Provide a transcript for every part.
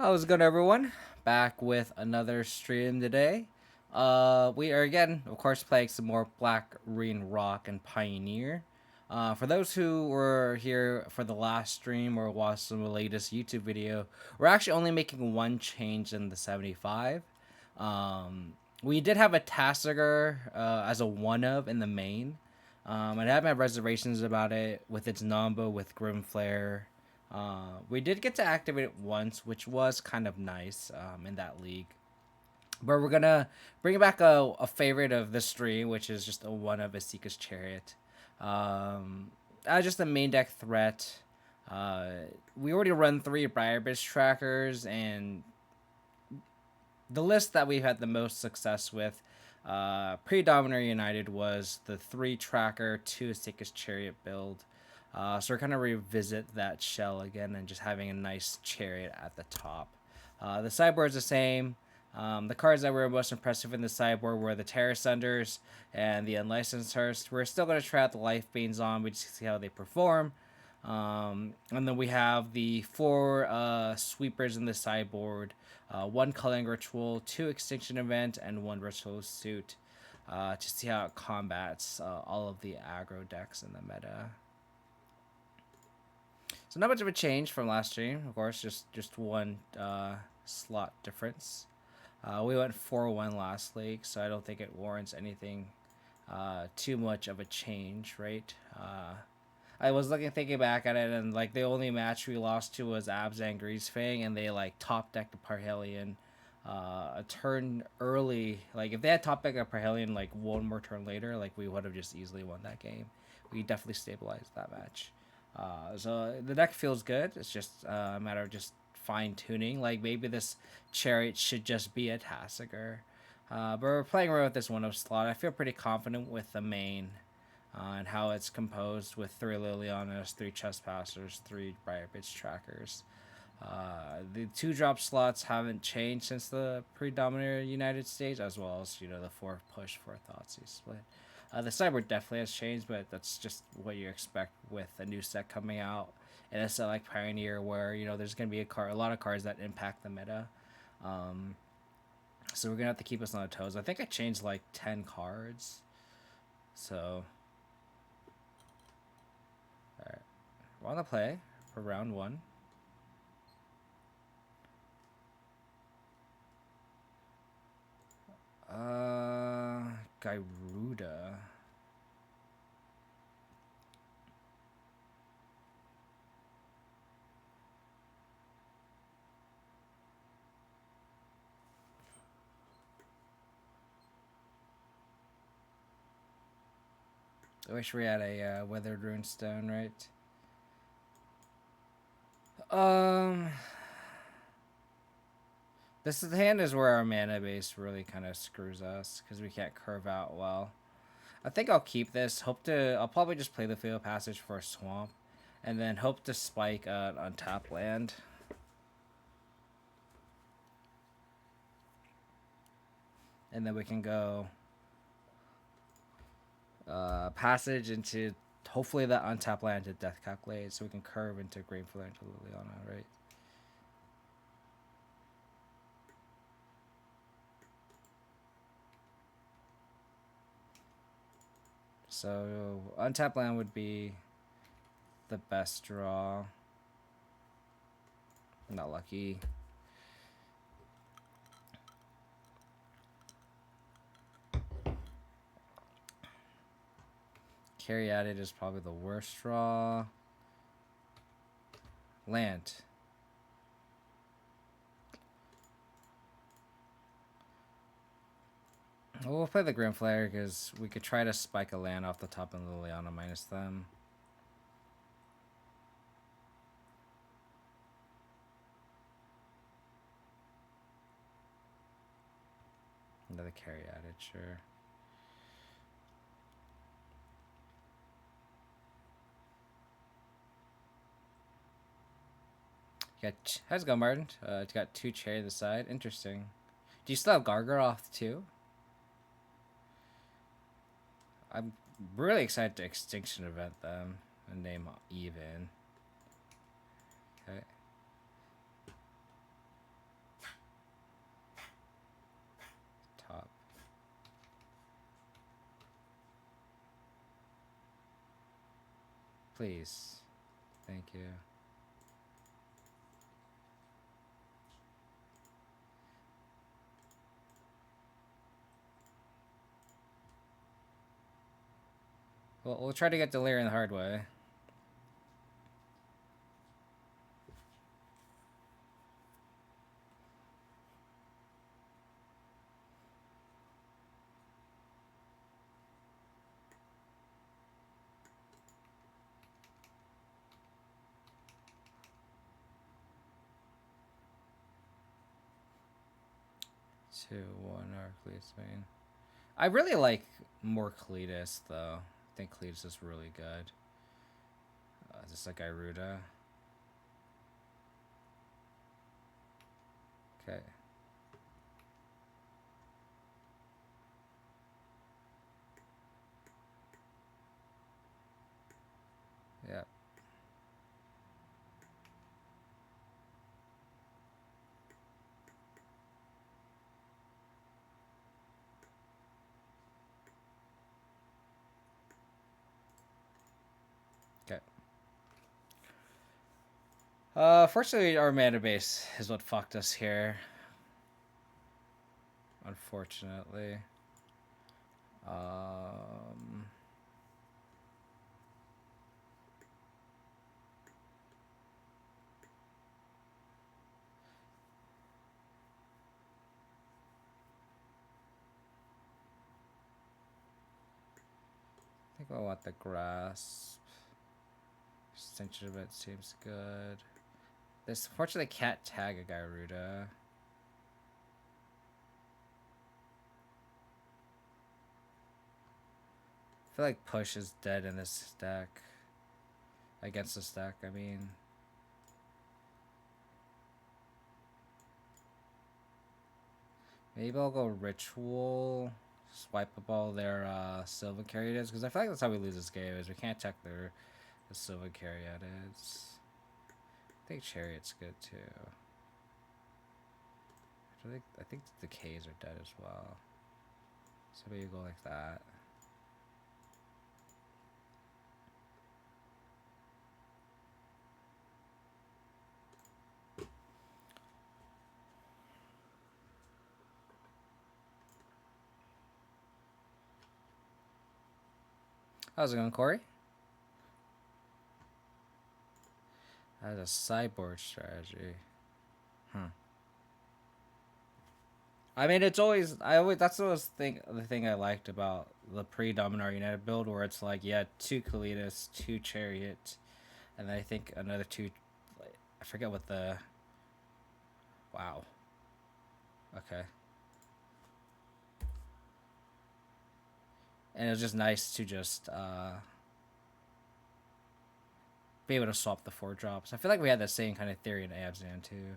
How's it going, everyone? Back with another stream today. We are again, of course, playing some more Black Green Rock and Pioneer. For those who were here for the last stream or watched some of the latest YouTube video, we're actually only making one change in the 75. We did have a Tasigur as a one of in the main. I have my reservations about it with its Nombo with Grimflare. We did get to activate it once, which was kind of nice in that league. But we're gonna bring back a favorite of the stream, which is just a one of Esika's Chariot. As just a main deck threat. Uh, we already run 3 Briarbridge Trackers, and the list that we've had the most success with pre-Dominaria United was the 3 tracker, 2 Esika's Chariot build. So we're going to revisit that shell again and just having a nice chariot at the top. The sideboard's the same. The cards that were most impressive in the sideboard were the Terror Sunders and the Unlicensed Hearst. We're still going to try out the Life Banes on. We just see how they perform. And then we have the 4 sweepers in the sideboard. 1 Culling Ritual, 2 Extinction Event, and 1 Ritual Suit. To see how it combats all of the aggro decks in the meta. So not much of a change from last stream, of course, just one slot difference. We went 4-1 last league, so I don't think it warrants anything too much of a change, right? I was thinking back at it, and like the only match we lost to was Abs and Greasefang, and they like top decked the Parhelion a turn early. Like if they had top decked a Parhelion like one more turn later, like we would have just easily won that game. We definitely stabilized that match. So the deck feels good. It's just a matter of just fine tuning. Like maybe this Chariot should just be a Tasigur. But we're playing around with this one of slot. I feel pretty confident with the main and how it's composed with 3 Lilianas, 3 Trespassers, 3 Briarbridge Trackers. The 2-drop slots haven't changed since the pre-Dominaria United stage, as well as the 4 push, 4 Thoughtseize split. The sideboard definitely has changed, but that's just what you expect with a new set coming out. And a set like Pioneer, where there's gonna be a lot of cards that impact the meta. So we're gonna have to keep us on our toes. I think I changed like 10 cards. So, all right, we're on the play for round 1. Gyruda. I wish we had a weathered runestone, right? This hand is where our mana base really kind of screws us because we can't curve out well. I think I'll keep this. I'll probably just play the Field Passage for a swamp, and then hope to spike on top land. And then we can go passage into hopefully that untap land to Death Calculate, so we can curve into Graveflare into Liliana, right? So untap land would be the best draw. Not lucky. Chariot is probably the worst draw. Land. We'll play the Grimflare because we could try to spike a land off the top of Liliana minus them. Another Chariot, sure. How's it going, Martin? It's got 2 Chariot to the side. Interesting. Do you still have Gargaroth too? I'm really excited to Extinction Event them and name even. Okay. Please. Thank you. Well, we'll try to get Delirium the hard way. Two, one, Arcleus main. I really like more Cletus, though. I think Cletus is really good. Just like Gyruda. Okay. Yep. Fortunately, our mana base is what fucked us here. Unfortunately. I think I want the grasp. Extension of it seems good. This fortunately can't tag a Gyruda. I feel like push is dead in this deck. Against this deck, I mean. Maybe I'll go Ritual. Swipe up all their Sylvan Chariot, because I feel like that's how we lose this game, is we can't check the Sylvan Chariot is. I think Chariot's good too. I think the Ks are dead as well. So maybe go like that. How's it going, Corey? That's a sideboard strategy. I mean, it's always that's the thing I liked about the pre-Dominaria United build, where it's like, yeah, 2 Kalitas, 2 Chariot, and I think another 2. I forget what the. Wow. Okay. And it was just nice to just be able to swap the 4 drops. I feel like we had the same kind of theory in Abzan too.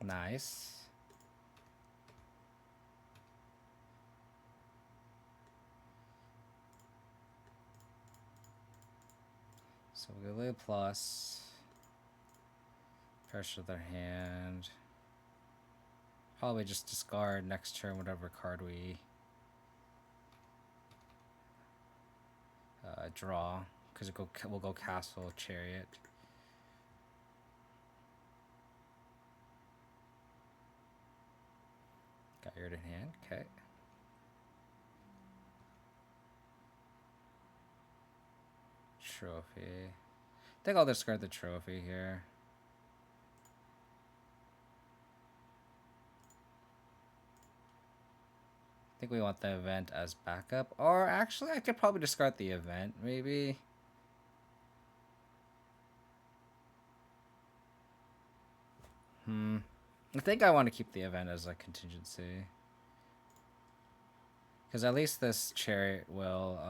Nice. So we'll lay a plus. Pressure their hand. Probably just discard next turn whatever card we draw, because we'll go Castle Chariot. Got your in hand, okay. Trophy. I think I'll discard the trophy here. I think we want the event as backup. Or actually, I could probably discard the event, maybe. I think I want to keep the event as a contingency. Because at least this Chariot will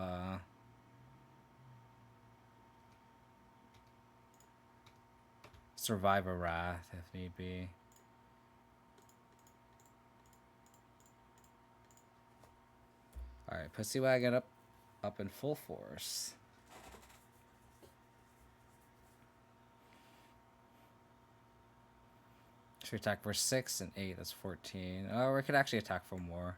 survive a Wrath if need be. Alright, Pussy Wagon up in full force. Should we attack for 6 and 8? That's 14. Oh, we could actually attack for more.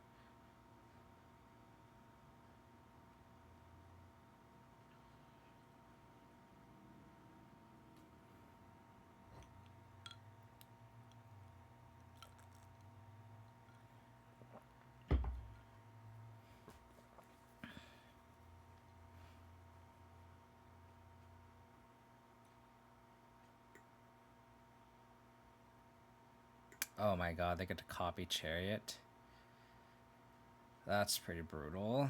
Oh my god, they get to copy Chariot. That's pretty brutal.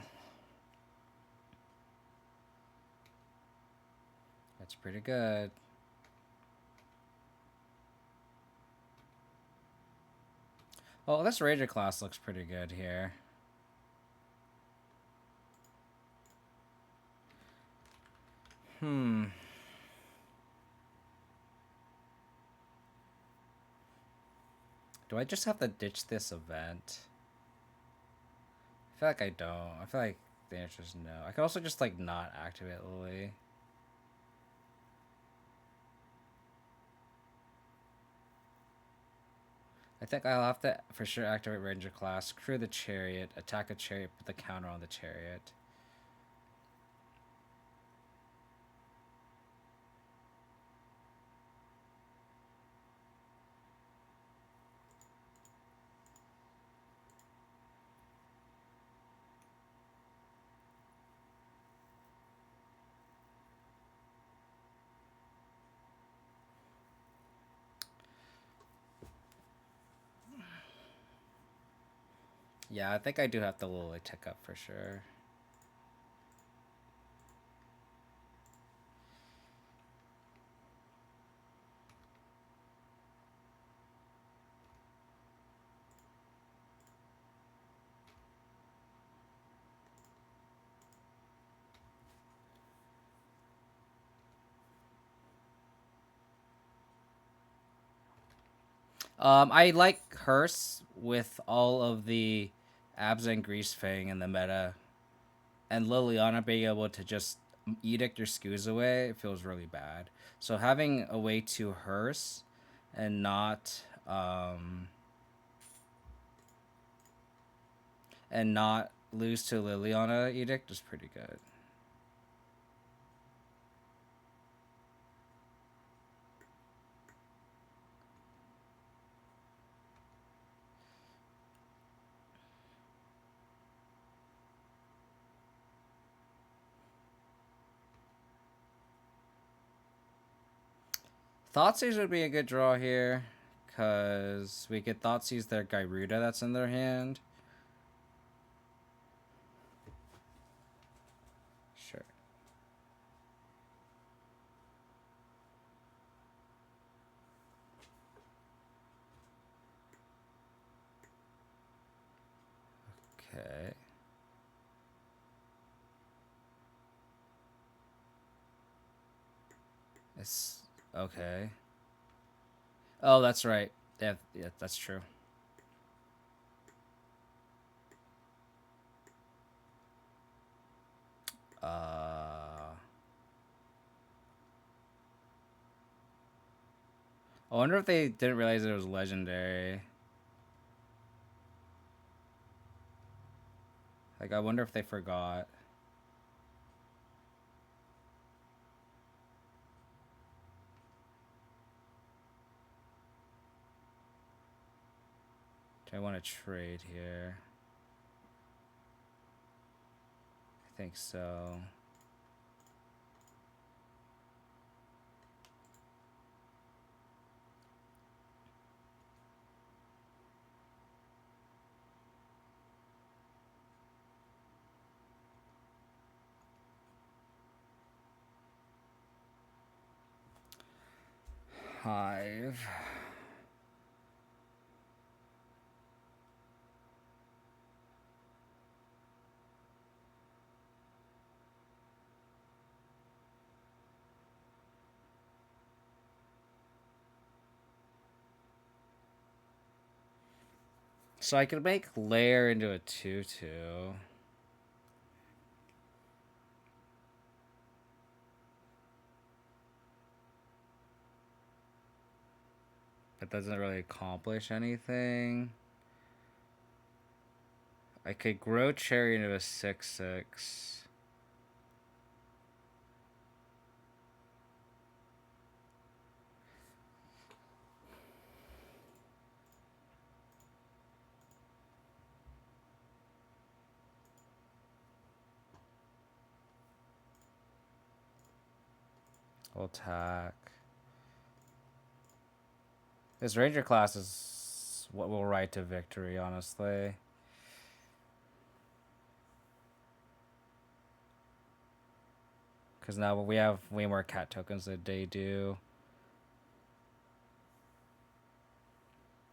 That's pretty good. Oh, this Ranger class looks pretty good here. Do I just have to ditch this event? I feel like I don't. I feel like the answer is no. I could also just, like, not activate Lily. I think I'll have to, for sure, activate Ranger class, crew the Chariot, attack a Chariot, put the counter on the Chariot. Yeah, I think I do have to Lily tick up for sure. I like Hearse with all of the Abs and Grease Fang in the meta, and Liliana being able to just edict your skews away, it feels really bad. So having a way to Hearse and not lose to Liliana edict is pretty good. Thoughtseize would be a good draw here, because we could Thoughtseize their Gyruda that's in their hand. Sure. Okay. It's okay. Oh, that's right. Yeah, that's true. I wonder if they didn't realize it was legendary. Like, I wonder if they forgot. Do I want to trade here? I think so. Hive. So I could make Lair into a 2/2. It doesn't really accomplish anything. I could grow Chariot into a 6/6. We'll attack. This Ranger class is what will ride to victory, honestly. Because now we have way more cat tokens than they do.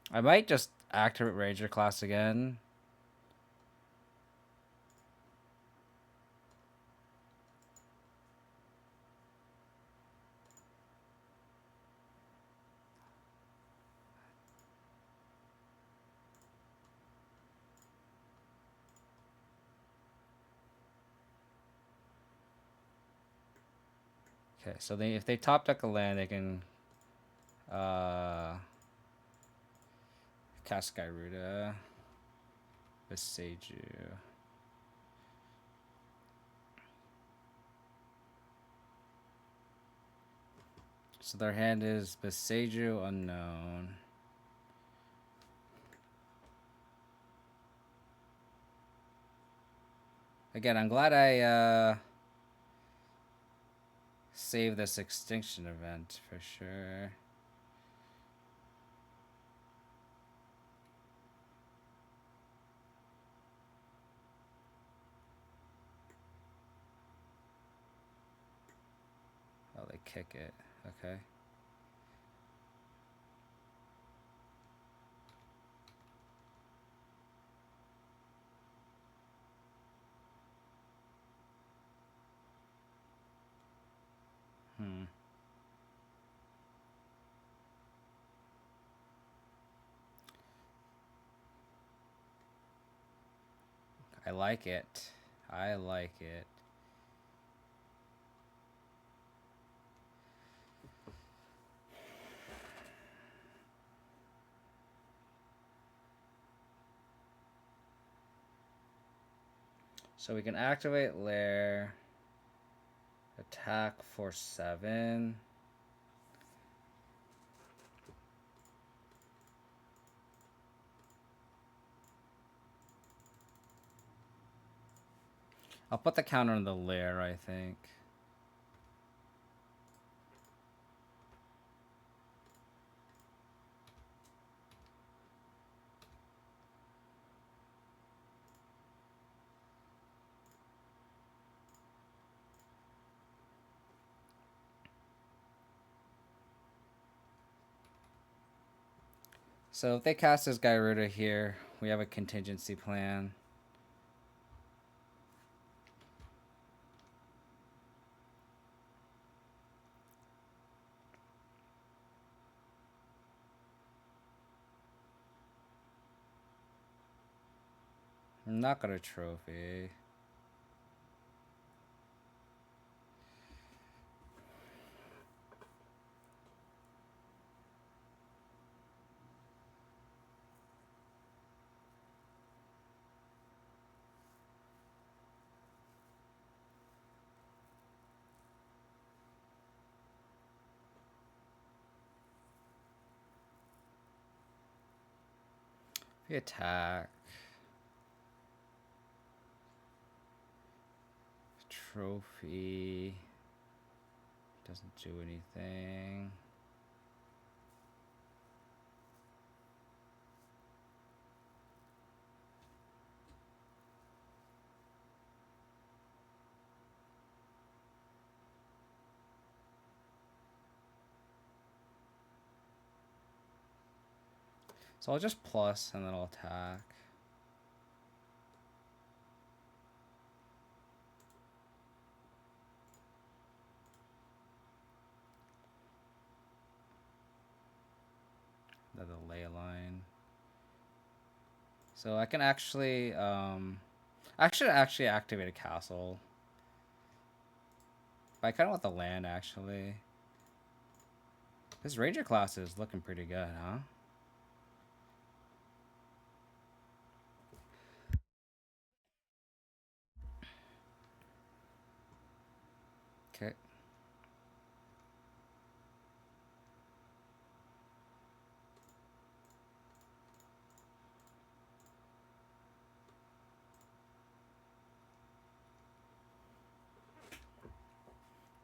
I might just activate Ranger class again. Okay, so if they top deck a land, they can cast Gyruda, Beseiju. So their hand is Beseiju, Unknown. Again, I'm glad I saved this extinction event for sure. Oh, they kick it. Okay. I like it. I like it. So we can activate Lair, attack for 7. I'll put the counter on the Lair, I think. So if they cast this Gyruda here, we have a contingency plan. I'm not gonna trophy. We attack. Trophy. Doesn't do anything. So I'll just plus and then I'll attack. Another ley line. So I can actually I should actually activate a castle. But I kind of want the land actually. This ranger class is looking pretty good, huh? Okay.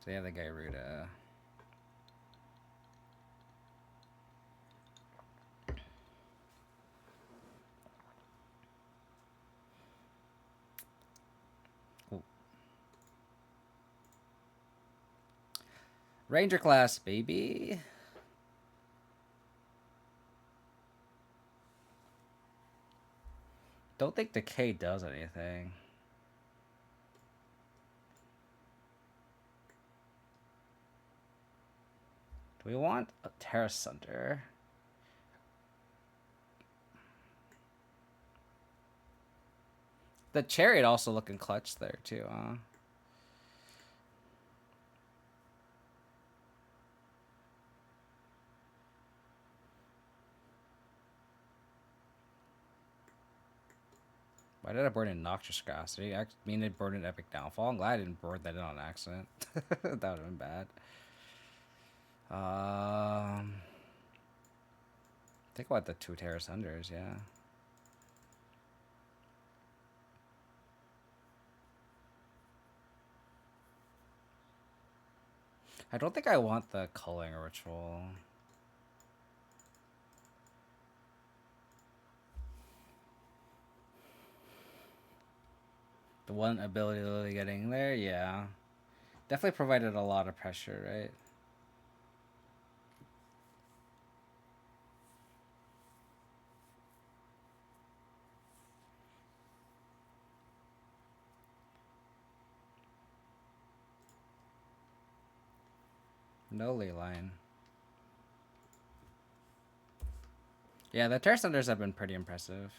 So yeah, the Gyruda. Cool. Ranger class, baby. Don't think decay does anything. Do we want a Terra Sunder? The Chariot also looking clutch there too, huh? Why did I burn in Noxious Scarcity? I mean, it burned in Epic Downfall. I'm glad I didn't burn that in on accident. That would have been bad. Think about the 2 Terra Sunders, yeah. I don't think I want the culling ritual. The one ability literally getting there, yeah. Definitely provided a lot of pressure, right? No ley line. Yeah, the Terra Sunders have been pretty impressive.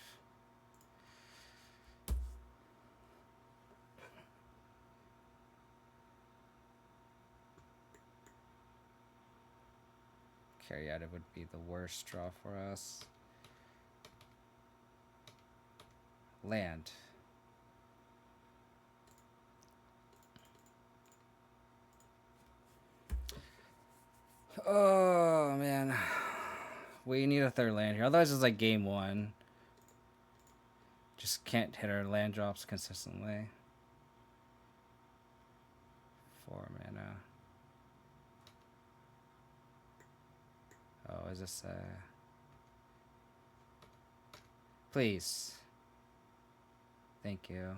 Chariot would be the worst draw for us. Land. Oh, man. We need a 3rd land here. Otherwise, it's like game 1. Just can't hit our land drops consistently. 4 mana. Oh, is this Please. Thank you.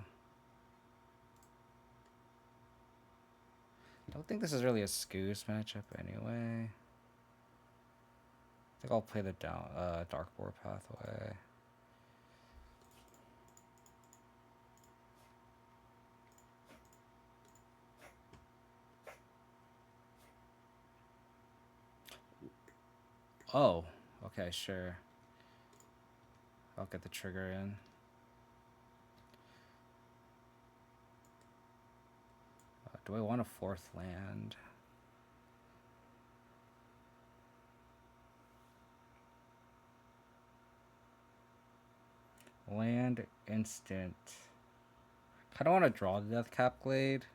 I don't think this is really a Scoos matchup anyway. I think I'll play the Darkboard pathway. Oh, okay, sure. I'll get the trigger in. Do I want a 4th land? Land instant. I don't want to draw the Death Cap Glade.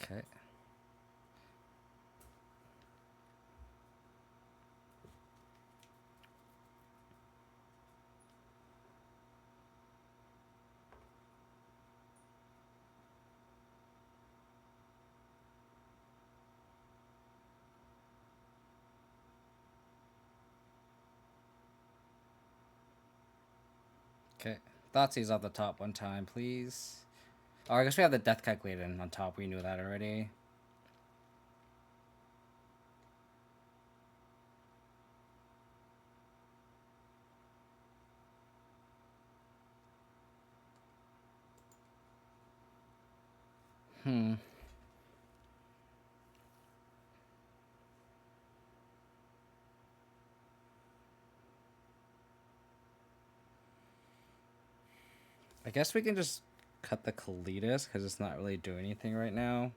Okay. Okay. Thoughtseize off the top one time, please. Oh, I guess we have the death calculator on top. We knew that already. I guess we can just cut the Kalitas because it's not really doing anything right now.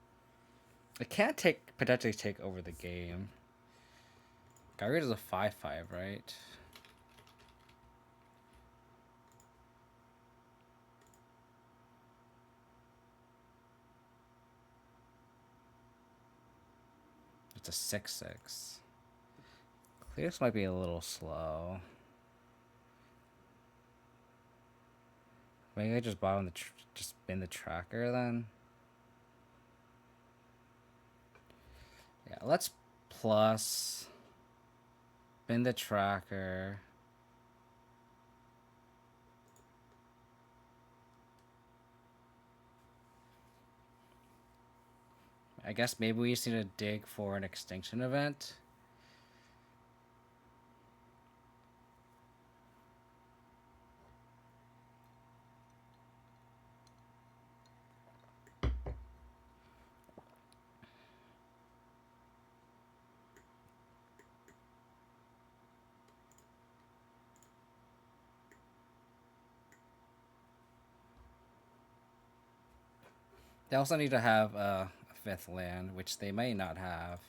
It can't potentially take over the game. Gyruda is a 5/5, right? It's a 6/6. Kalitas might be a little slow. Maybe I just bought on the just spin the tracker then. Yeah, let's plus spin the tracker. I guess maybe we just need to dig for an extinction event. They also need to have a 5th land, which they may not have.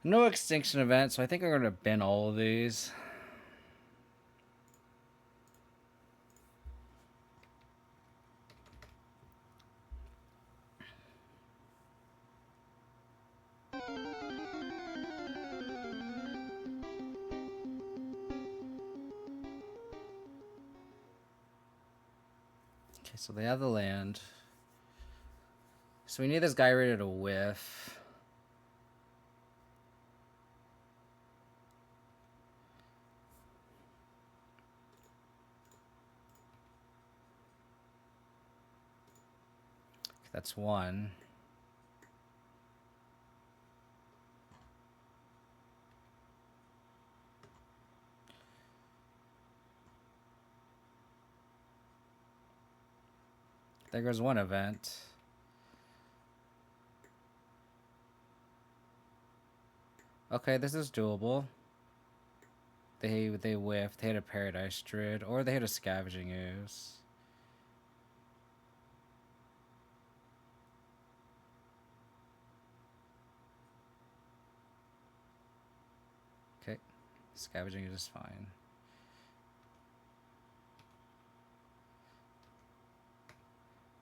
No extinction event, so I think I'm going to bin all of these. Okay, so they have the land. So we need this guy ready to whiff. That's one. There goes one event. Okay, this is doable. They whiffed. They hit a Paradise Druid, or they hit a Scavenging Ooze. Okay, Scavenging Ooze is fine.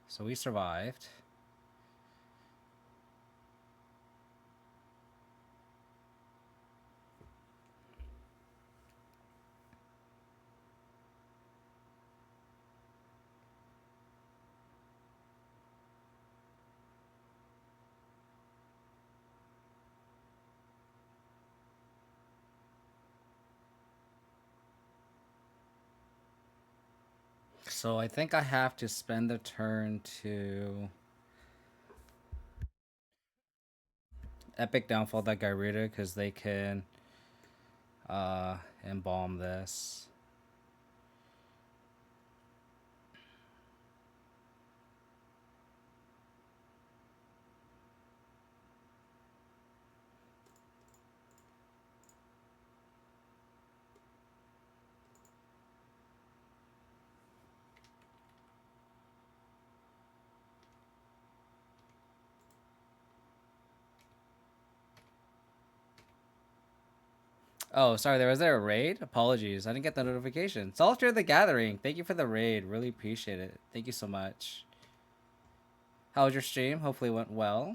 So we survived. So I think I have to spend the turn to Epic Downfall that Gyruda because they can embalm this. Oh, sorry, was there a raid? Apologies, I didn't get the notification. Solitaire the Gathering, thank you for the raid. Really appreciate it. Thank you so much. How was your stream? Hopefully it went well.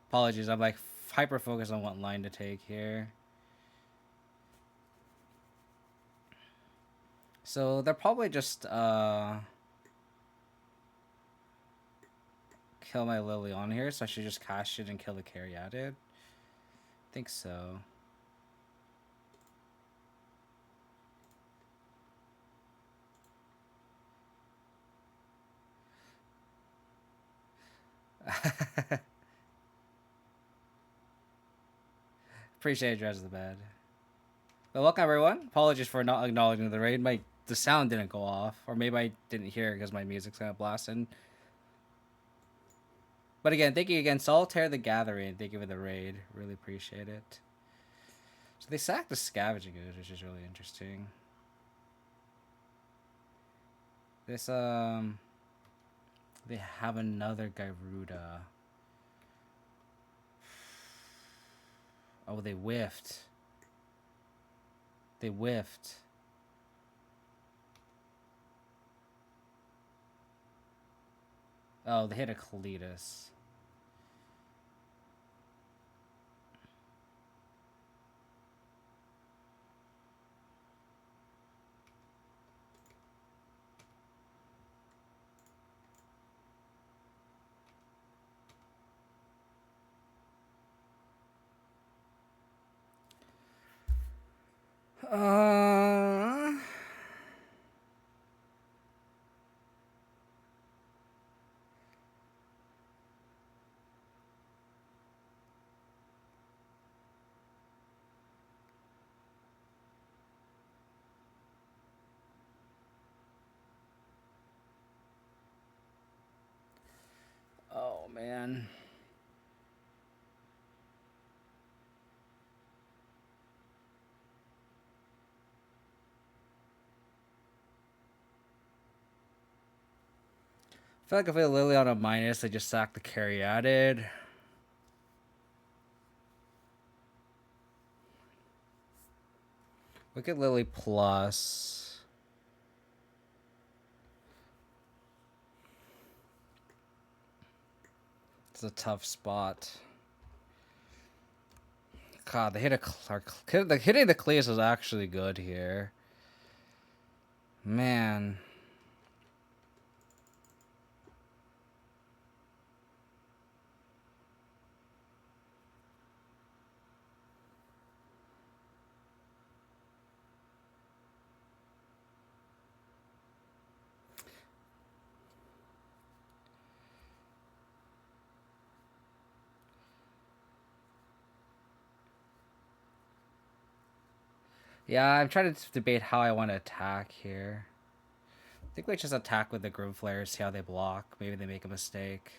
Apologies, I'm like hyper focused on what line to take here. So they're probably just kill my Lily on here, so I should just cast it and kill the Chariot. I think so. Appreciate it, Dress the Bed. But welcome everyone. Apologies for not acknowledging the raid. The sound didn't go off, or maybe I didn't hear it because my music's kind of blasting. But again, thank you again, Solitaire the Gathering. Thank you for the raid. Really appreciate it. So they sacked the Scavenging Ooze, which is really interesting. This they have another Gyruda. Oh, they whiffed. They whiffed. Oh, they hit a Cletus. Oh man. I feel like if I Lily on a minus, they just sack the Chariot. Look at Lily plus. It's a tough spot. God, they hit the hitting the Cleus is actually good here. Man. Yeah, I'm trying to debate how I want to attack here. I think we just attack with the Groove Flare, see how they block. Maybe they make a mistake.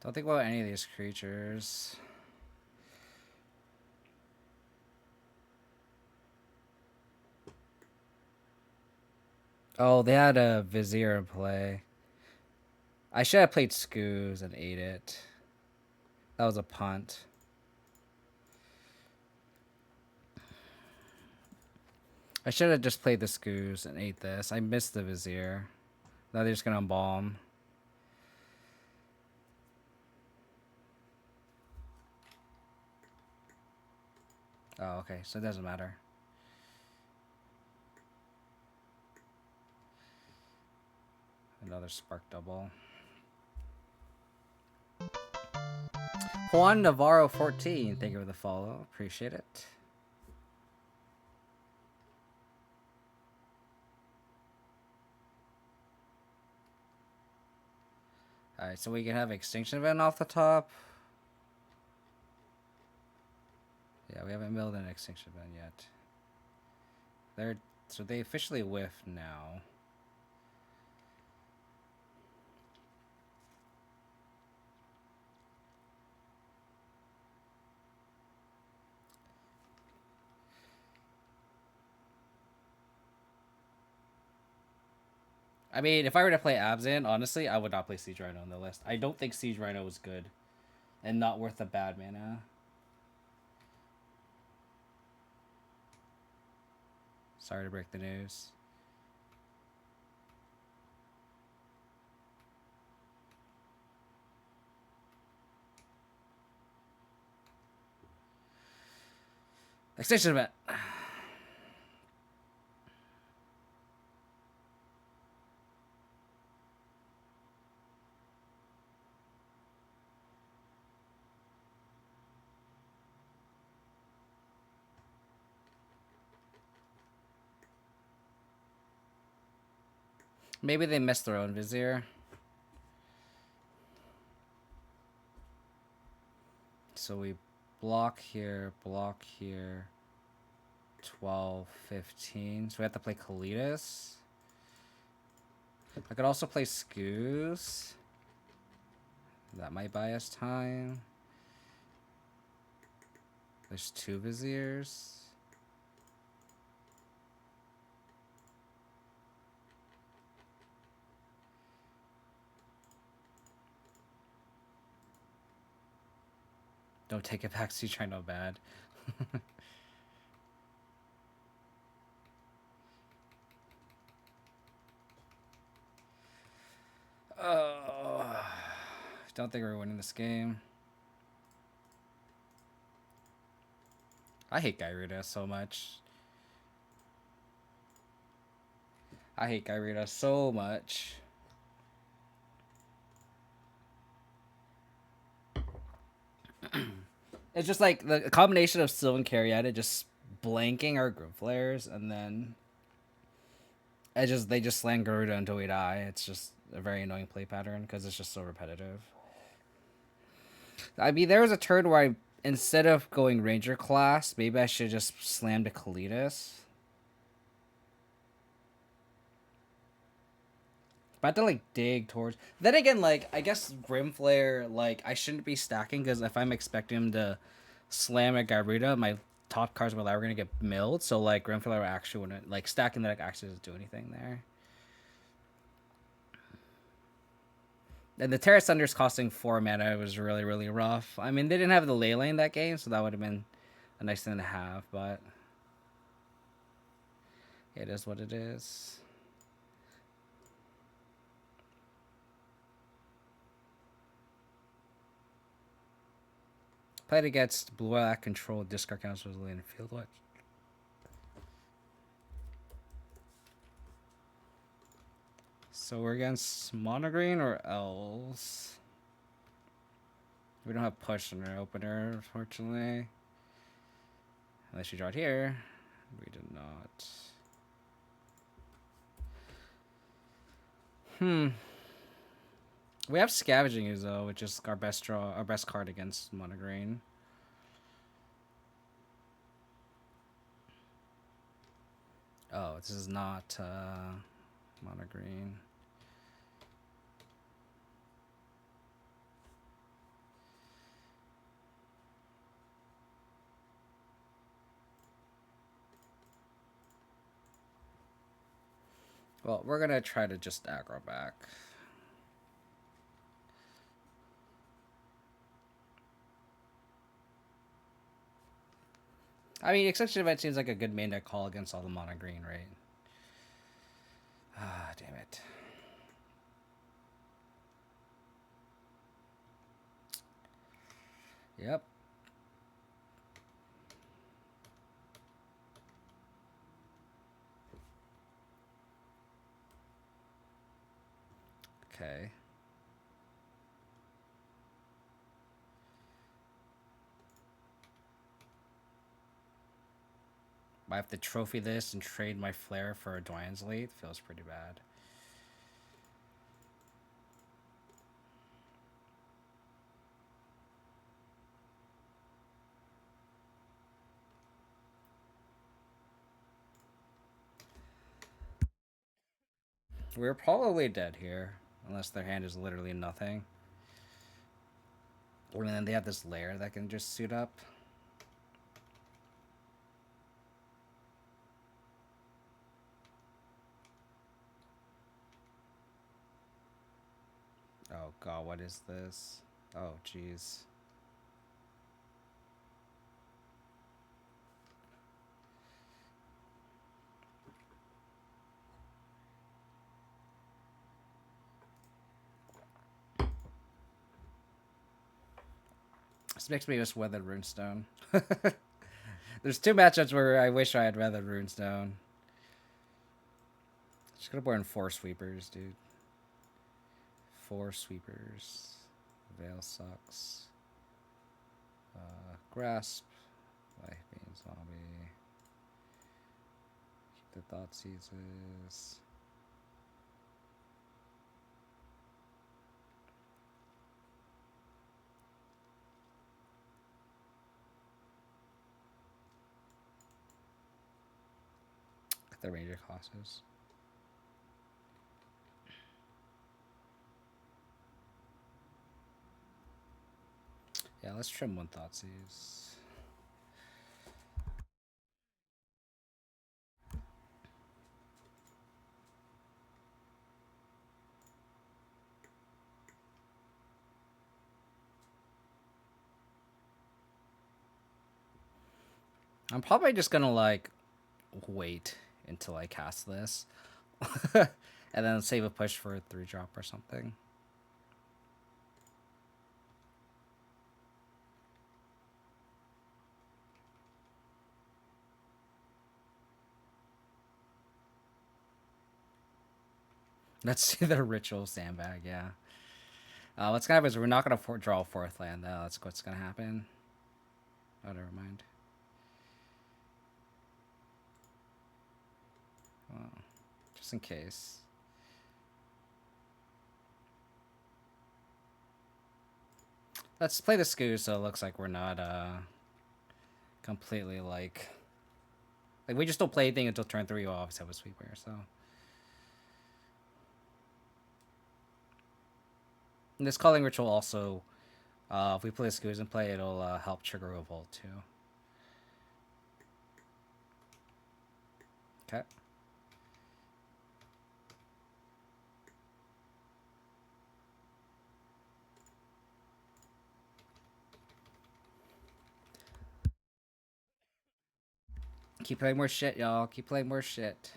Don't think about any of these creatures. Oh, they had a Vizier in play. I should have played Scoos and ate it. That was a punt. I should have just played the Scoos and ate this. I missed the Vizier. Now they're just gonna embalm. Oh, okay, so it doesn't matter. Another Spark Double. Juan Navarro 14, thank you for the follow. Appreciate it. Alright, so we can have Extinction Event off the top. Yeah, we haven't milled an Extinction Event yet. So they officially whiff now. I mean, if I were to play Abzan, honestly, I would not play Siege Rhino on the list. I don't think Siege Rhino was good. And not worth the bad mana. Sorry to break the news. Extinction Event. Maybe they missed their own Vizier. So we block here, 12, 15. So we have to play Kalitas. I could also play Scoos. That might buy us time. There's 2 Viziers. Don't take it back, so you try no bad. Oh, don't think we're winning this game. I hate Gyruda so much. I hate Gyruda so much. It's just like the combination of Sylvan Chariot just blanking our group flares, and then they just slam Gyruda until we die. It's just a very annoying play pattern because it's just so repetitive. I mean, there was a turn where instead of going Ranger class, maybe I should just slam to Kalitas. But I have to like dig towards. Then again, like I guess Grimflare, like I shouldn't be stacking because if I'm expecting him to slam at Gyruda, my top cards were gonna get milled. So like Grimflare actually wouldn't like stacking the deck actually doesn't do anything there. And the Terra Thunder's costing 4 mana was really, really rough. I mean, they didn't have the Ley Lane that game, so that would have been a nice thing to have, but it is what it is. Played against Black Control, discard counts was Lane Field Watch. So we're against Monogreen or Elves. We don't have push in our opener, unfortunately. Unless you draw it here. We did not. We have Scavenging Ooze, though, which is our best card against Monogreen. Oh, this is not Monogreen. Well, we're gonna try to just aggro back. I mean, Extinction Event seems like a good main deck call against all the mono green, right? Ah, damn it. Yep. Okay. I have to trophy this and trade my flare for a Dwyan's Lead. Feels pretty bad. We're probably dead here. Unless their hand is literally nothing. And then they have this lair that can just suit up. Oh god, what is this? Oh jeez. This makes me just Weathered Runestone. There's two matchups where I wish I had Weathered Runestone. Just gonna burn 4 sweepers, dude. 4 sweepers. Veil sucks. Grasp. Life being zombie. Keep the thought seizes. The ranger classes. Yeah, let's trim 1 Thoughtseize. I'm probably just gonna like wait until I cast this. And then save a push for a 3-drop or something. Let's see the ritual sandbag, yeah. What's gonna happen is we're not gonna draw a 4th land though. That's what's gonna happen. Oh, never mind. Well, just in case. Let's play the Scoo so it looks like we're not completely like we just don't play anything until turn 3. We'll always have a sweeper, so. And this calling ritual also, if we play Scoos and play, it'll help trigger a Revolt too. Okay. Keep playing more shit, y'all. Keep playing more shit.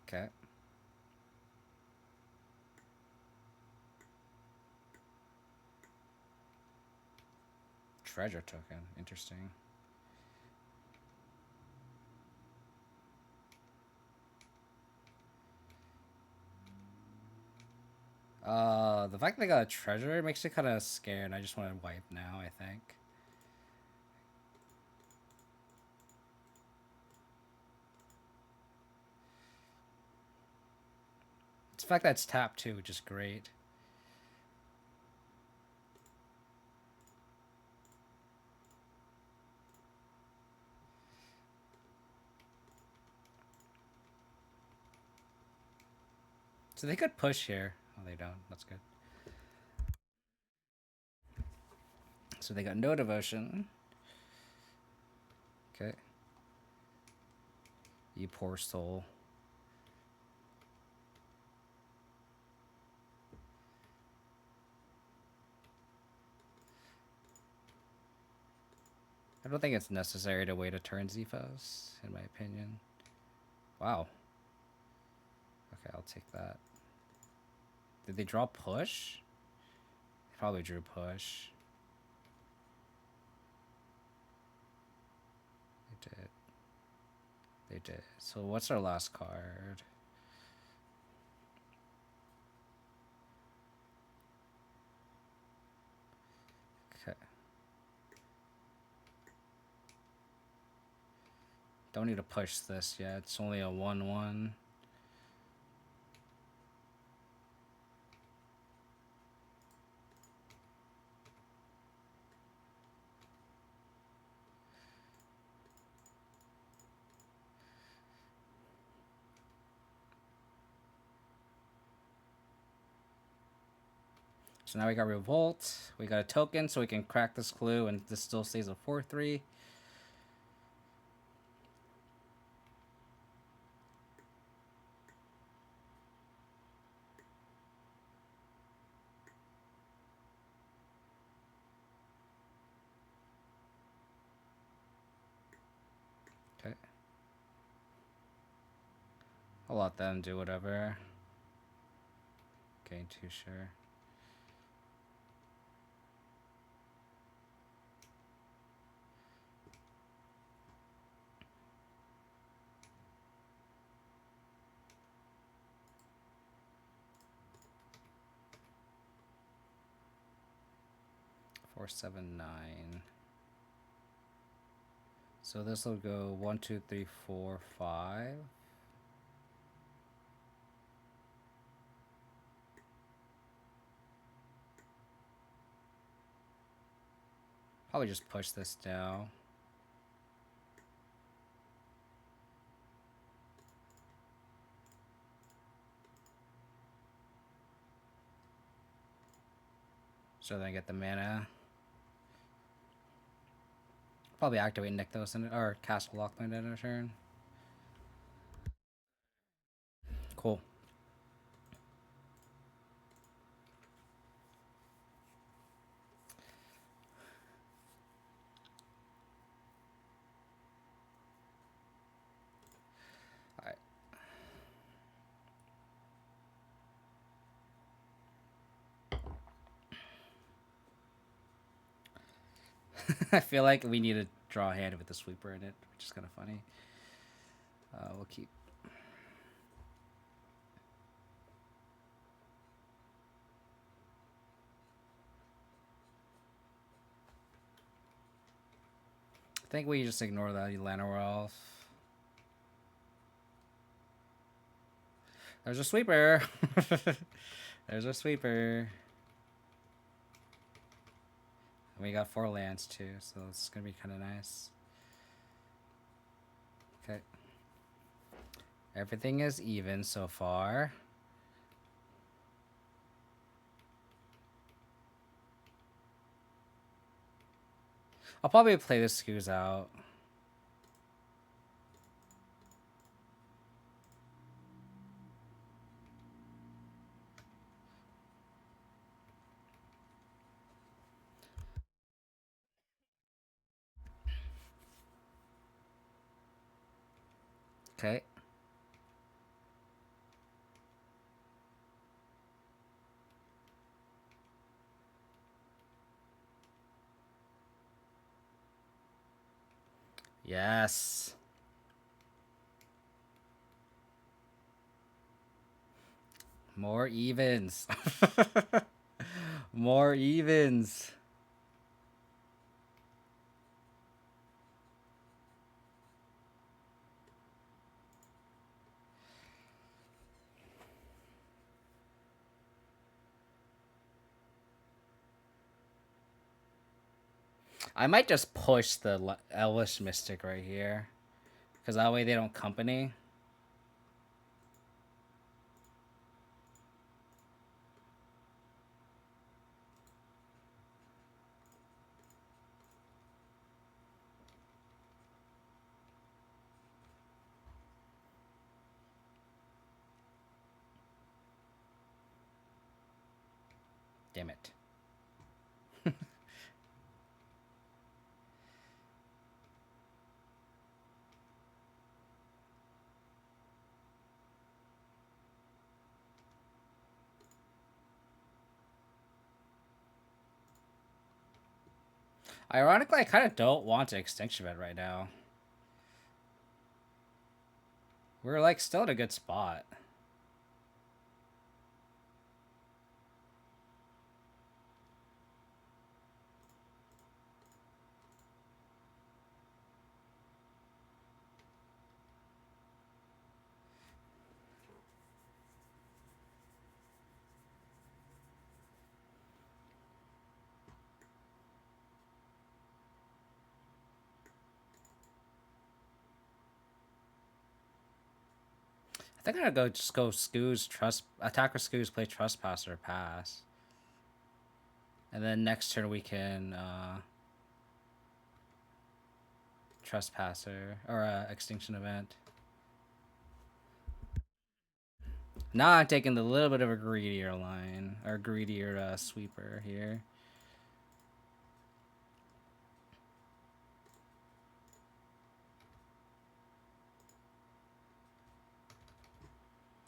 Okay. Treasure token. Interesting. The fact that they got a treasure makes me kind of scared. I just want to wipe now, I think. It's the fact that it's tapped too, which is great. So they could push here. Oh, they don't. That's good. So they got no devotion. Okay. You poor soul. I don't think it's necessary to wait a turn Zephos, in my opinion. Wow. Okay, I'll take that. Did they draw push? They probably drew push. They did. They did. So what's our last card? Okay. Don't need to push this yet. It's only a 1/1. So now we got Revolt. We got a token, so we can crack this clue, and this still stays a 4/3. Okay. I'll let them do whatever. Getting too sure. Four, 7, 9. So this will go 1, 2, 3, 4, 5. Probably just push this down. So then I get the mana. Probably activate Nykthos or Castle Lockland in a turn. Cool. Alright. I feel like we need to draw a hand with the sweeper in it, which is kind of funny. We'll keep. I think we just ignore that Lilianas. There's a sweeper. There's a sweeper. We got 4 lands too, so it's gonna be kind of nice. Okay. Everything is even so far. I'll probably play the Scoos out. Okay. Yes. More evens. More evens. I might just push the Elvish Mystic right here. Because that way they don't company. Damn it. Ironically, I kind of don't want to Extinction Event right now. We're like still in a good spot. I think I'm gonna just go Scoos, Attacker Scoos, play Trespasser, pass. And then next turn we can Trespasser or Extinction Event. Now I'm taking a little bit of a greedier line or greedier sweeper here.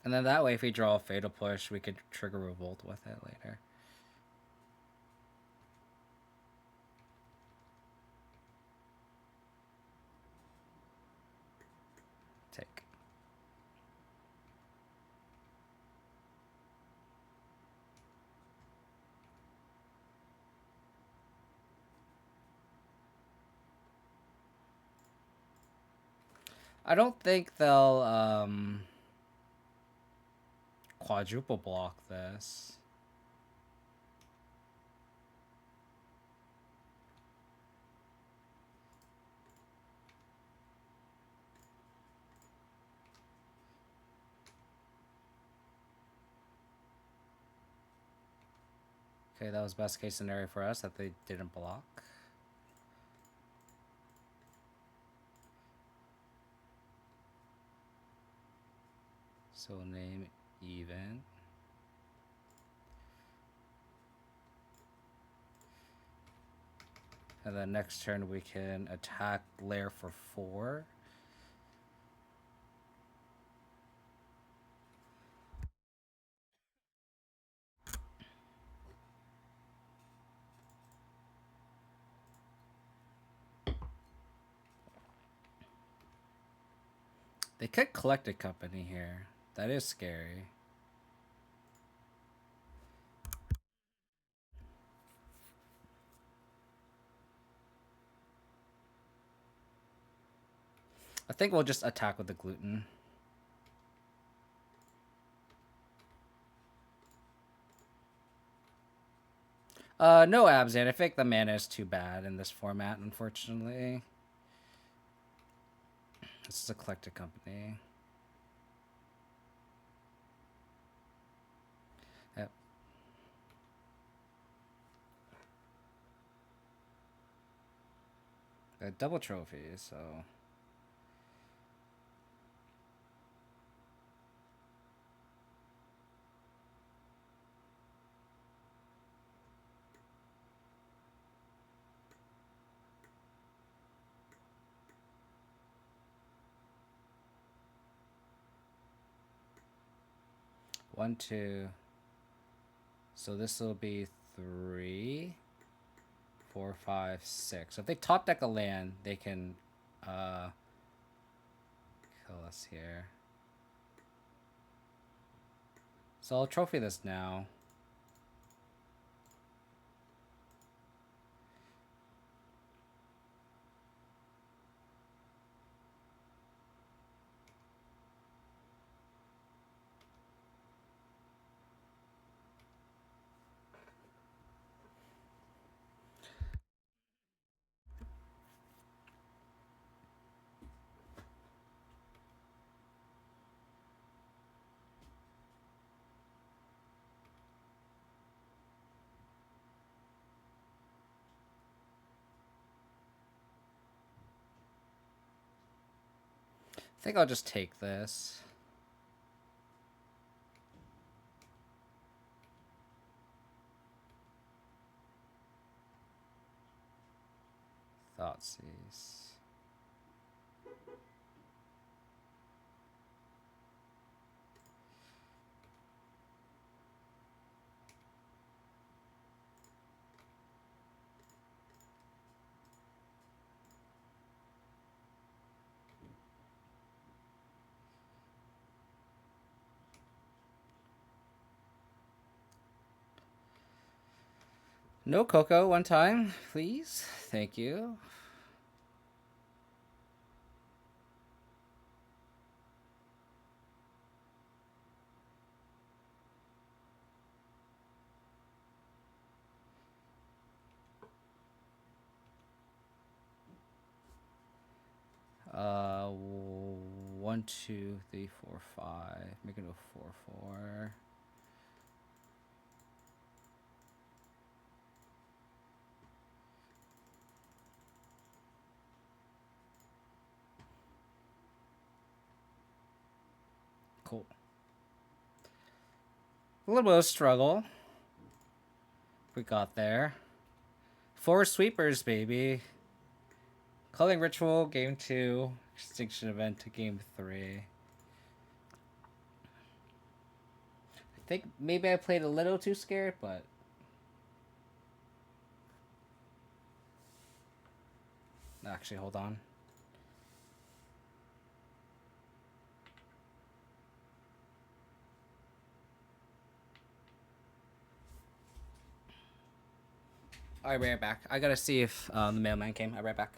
And then that way, if we draw a Fatal Push, we could trigger Revolt with it later. Take. I don't think they'll quadruple block this. Okay, that was best case scenario for us that they didn't block. So we'll name even. And then next turn we can attack Lair for 4. They could collect a company here. That is scary. I think we'll just attack with the gluten. No Abzan. I think the mana is too bad in this format, unfortunately. This is a collected company. Yep. Got double trophies, so... One, two. So this will be 3, 4, 5, 6. So if they top deck a land, they can kill us here. So I'll trophy this now. I think I'll just take this. Thoughtseize. No cocoa one time, please. Thank you. Uh, 1, 2, 3, 4, 5. Make it a 4, 4. Cool. A little bit of struggle. We got there. 4 sweepers, baby. Culling Ritual, game 2. Extinction Event to game 3. I think maybe I played a little too scared, but... Actually, hold on. I'll be right back. I gotta see if the mailman came. I'll be right back.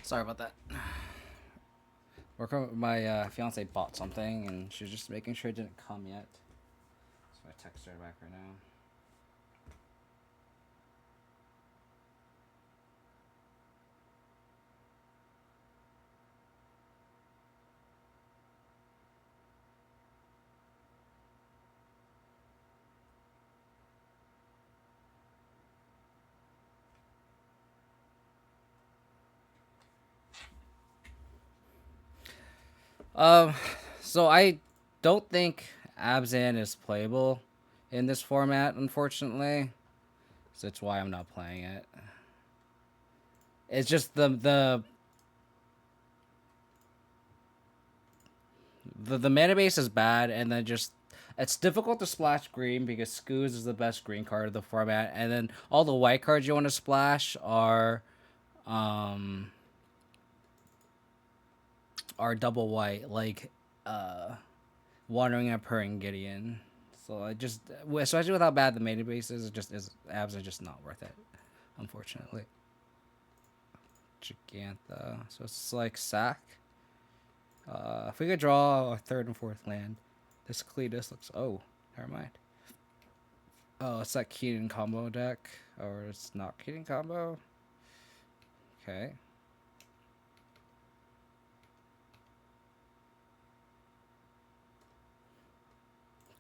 Sorry about that. My fiance bought something, and she's just making sure it didn't come yet. So I text her back right now. So I don't think Abzan is playable in this format, unfortunately. So that's why I'm not playing it. It's just the mana base is bad, and then just it's difficult to splash green because Scooz is the best green card of the format, and then all the white cards you want to splash are double white, like Wandering Emperor and Gideon. So I just, especially with how bad the mana base is, abs are just not worth it, unfortunately. Gigantha. So it's like sack. If we could draw a 3rd and 4th land, this Cletus looks. Oh, never mind. Oh, it's that Keaton combo deck, or it's not Keaton combo. Okay.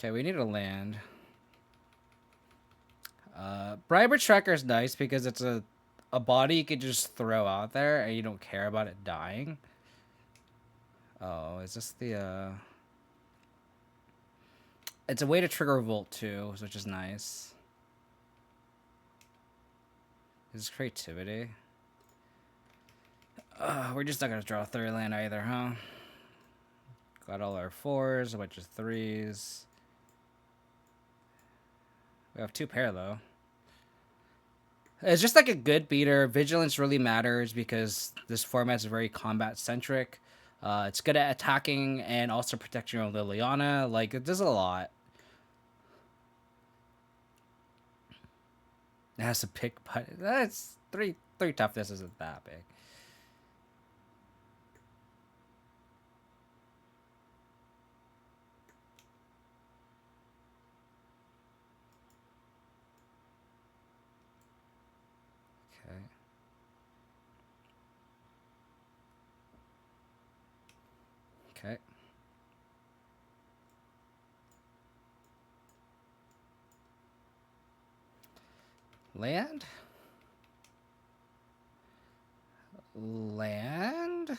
Okay, we need a land. Briarbridge Tracker is nice because it's a body you could just throw out there and you don't care about it dying. Oh, is this the It's a way to trigger Revolt too, which is nice. Is this creativity? We're just not gonna draw a 3rd land either, huh? Got all our 4s, a bunch of 3s. We have 2 pair though. It's just like a good beater. Vigilance really matters because this format is very combat centric. It's good at attacking and also protecting your own Liliana. Like, it does a lot. It has to pick, but that's 3 toughness isn't that big. Okay. Okay. Land? Land?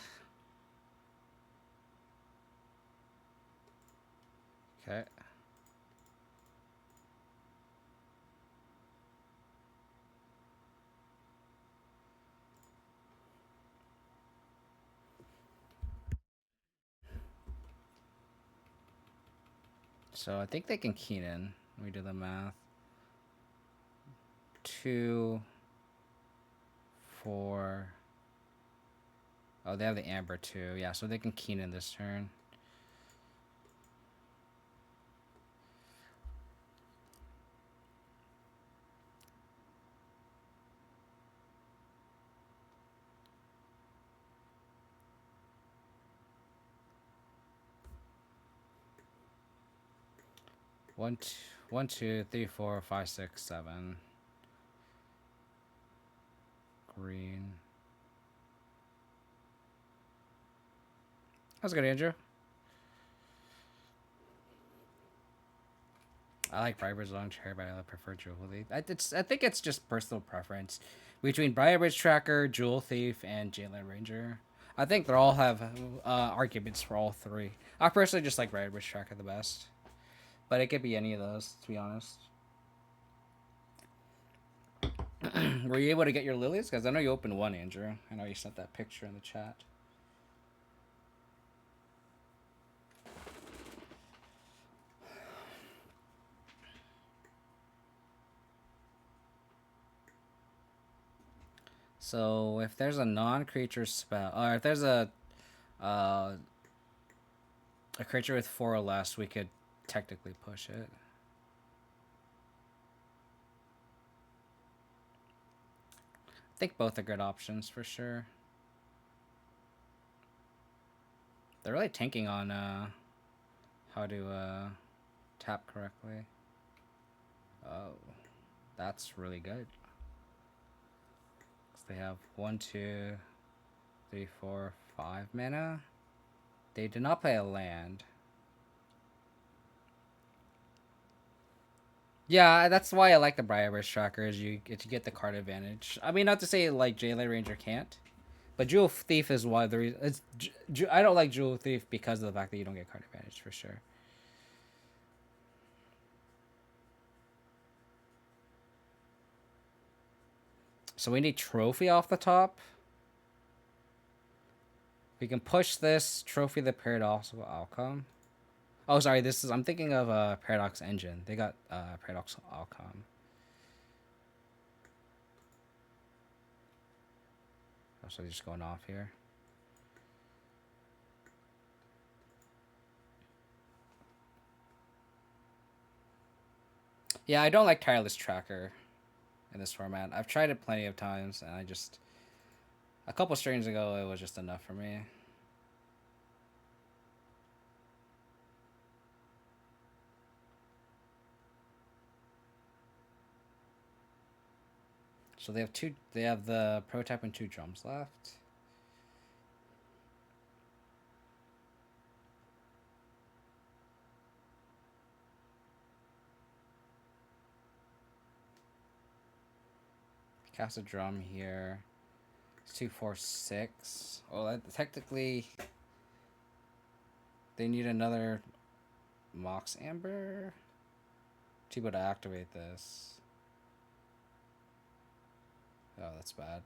Okay. So I think they can keen in. Let me do the math. 2, 4. Oh, they have the Amber too. Yeah, so they can keen in this turn. 1, 2, 3, 4, 5, 6, 7. Green. That's good, Andrew. I like Briarbridge Long Chair, but I prefer Jewel Thief. I think it's just personal preference between Briarbridge Tracker, Jewel Thief, and Jailer Ranger. I think they all have arguments for all three. I personally just like Briarbridge Tracker the best, but it could be any of those, to be honest. Were you able to get your lilies? Because I know you opened one, Andrew. I know you sent that picture in the chat. So if there's a non-creature spell, or if there's a creature with 4 or less, we could technically push it. I think both are good options for sure. They're really tanking on how to tap correctly. Oh, that's really good. They have 1, 2, 3, 4, 5 mana. They did not play a land. Yeah, that's why I like the Briarbridge Tracker, is you get the card advantage. I mean, not to say like Jailer Ranger can't, but Jewel Thief is why the reason. I don't like Jewel Thief because of the fact that you don't get card advantage for sure. So we need Trophy off the top. We can push this Trophy the Paradoxical Outcome. Oh, sorry. I'm thinking of Paradox Engine. They got Paradoxical Outcome. Oh, so just going off here. Yeah, I don't like Tireless Tracker in this format. I've tried it plenty of times, and a couple streams ago, it was just enough for me. So they have the prototype and 2 drums left. Cast a drum here. 2, 4, 6. Well, technically, they need another Mox Amber to be able to activate this. Oh, that's bad.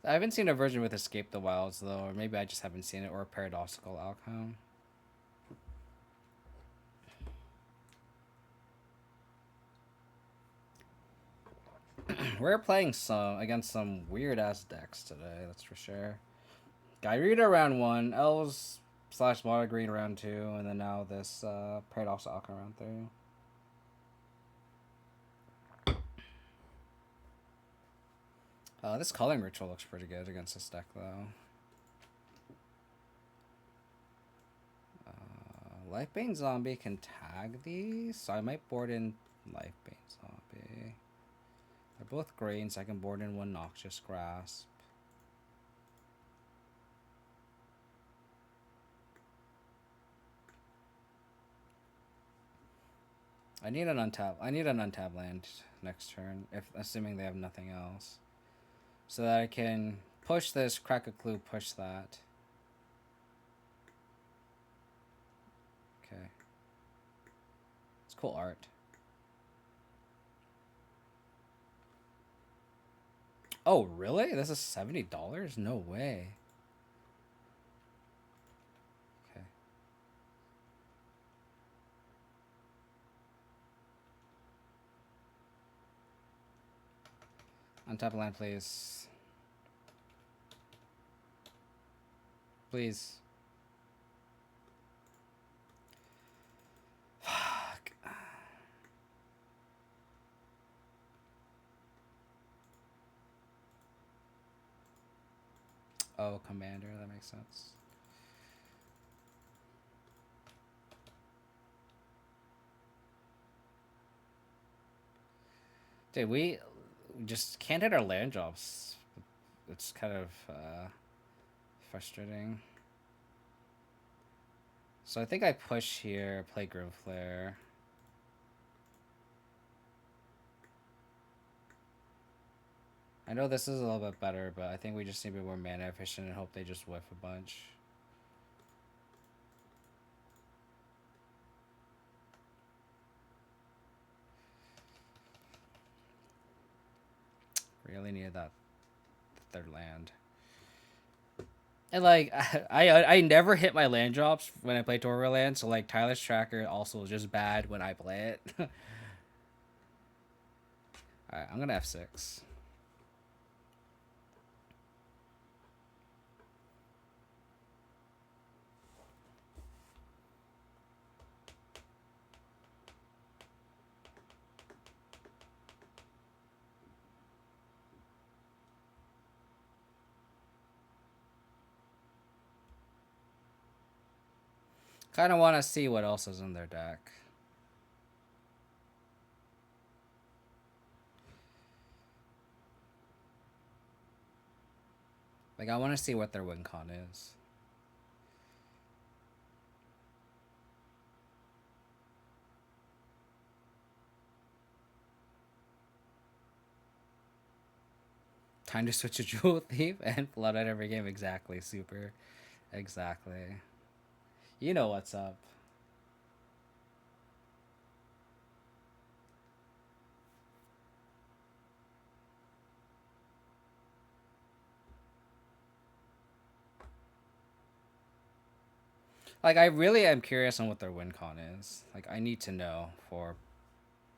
I haven't seen a version with Escape the Wilds, though, or maybe I just haven't seen it, or a Paradoxical Outcome. We're playing against some weird-ass decks today, that's for sure. Gyruda round 1, Elves / Water Green round 2, and then now this Paradoxical Outcome round 3. This Culling Ritual looks pretty good against this deck, though. Lifebane Zombie can tag these, so I might board in Lifebane Zombie. They're both green, so I can board in 1 Noxious Grasp. I need an untap land next turn, assuming they have nothing else. So that I can push this, crack a clue, push that. Okay. It's cool art. Oh, really? This is $70? No way. Okay. Untap land, please. Please. Fuck. Oh, commander, that makes sense. Dude, we just can't hit our land drops. It's kind of frustrating. So I think I push here, play Grove Flare. I know this is a little bit better, but I think we just need to be more mana efficient and hope they just whiff a bunch. Really needed that third land. And like I never hit my land drops when I play Torvaland, so like Tyler's Tracker also is just bad when I play it. Alright, I'm gonna F6. Kind of want to see what else is in their deck. Like, I want to see what their win con is. Time to switch to Jewel Thief and flood out every game. Exactly, super. Exactly. You know what's up. Like, I really am curious on what their win con is. Like, I need to know for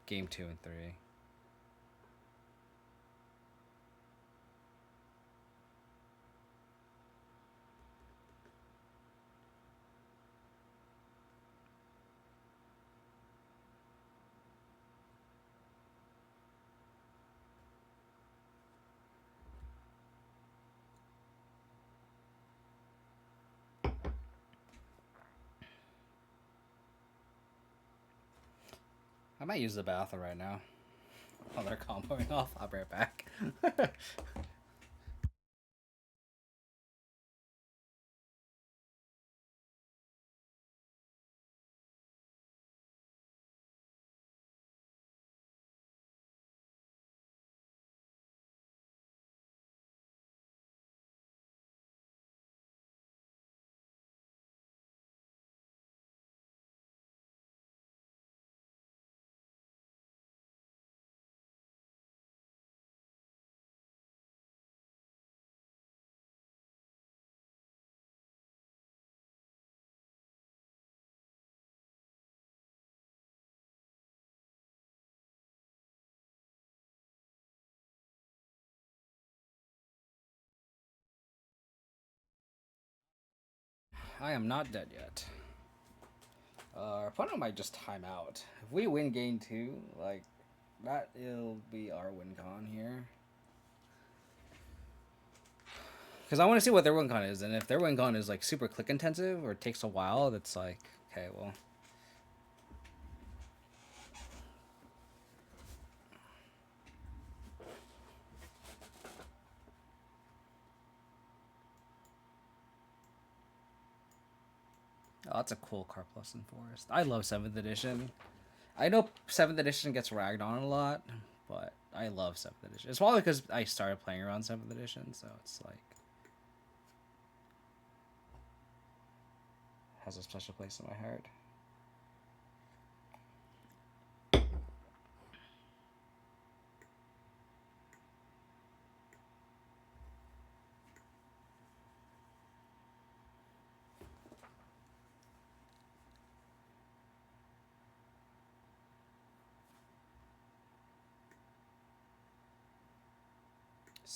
game 2 and 3. I might use the bathroom right now. While they're comboing off, I'll be right back. I am not dead yet. Our opponent might just time out. If we win game 2, like, that will be our win con here. Because I want to see what their win con is, and if their win con is like super click intensive or takes a while, that's like, okay, well. Oh, that's a cool Carplus and Forest. I love 7th edition. I know 7th edition gets ragged on a lot, but I love 7th edition. It's probably because I started playing around 7th edition, so it's like has a special place in my heart.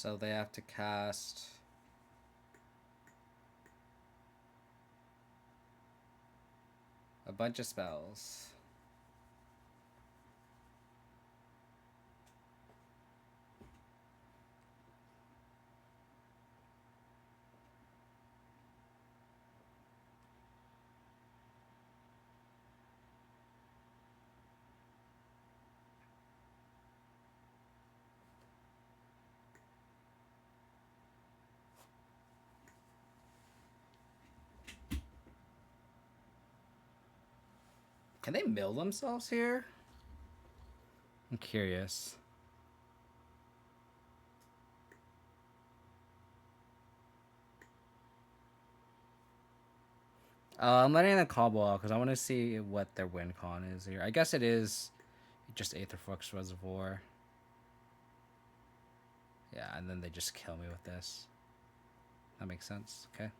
So they have to cast a bunch of spells. Can they mill themselves here? I'm curious. I'm letting the combo out because I want to see what their win con is here. I guess it is just Aetherflux Reservoir. Yeah, and then they just kill me with this. That makes sense. Okay.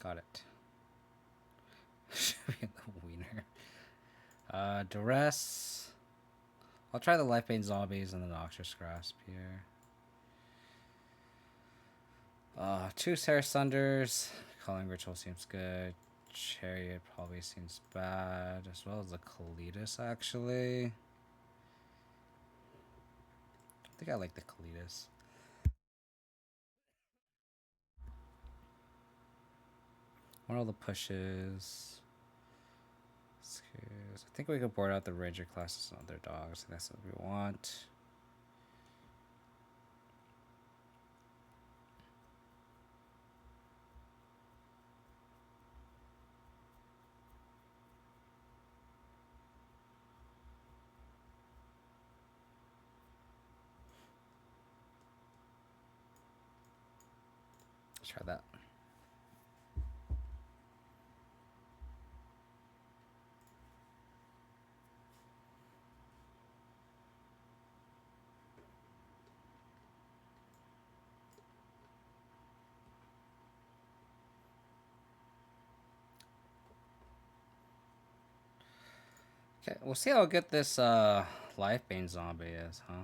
Got it. The wiener. Duress. I'll try the Lifebane Zombies and the Noxious Grasp here. 2 Sarah Sunders. Calling Ritual seems good. Chariot probably seems bad, as well as the Kalitas, actually. I think I like the Kalitas. What are all the pushes? I think we could board out the Ranger classes and other dogs. That's what we want. Let's try that. Okay, we'll see how good this Lifebane zombie is, huh?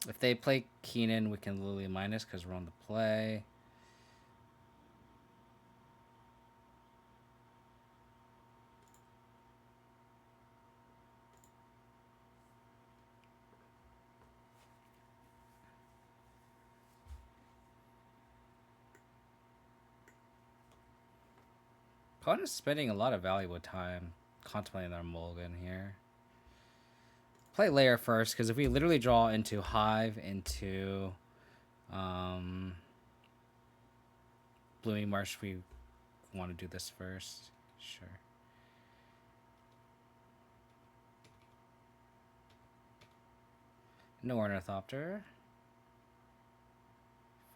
If they play Keenan, we can Lily minus because we're on the play. Opponent's spending a lot of valuable time contemplating their mulligan here. Play layer first, because if we literally draw into Hive, into Blooming Marsh, we want to do this first. Sure. No Ornithopter.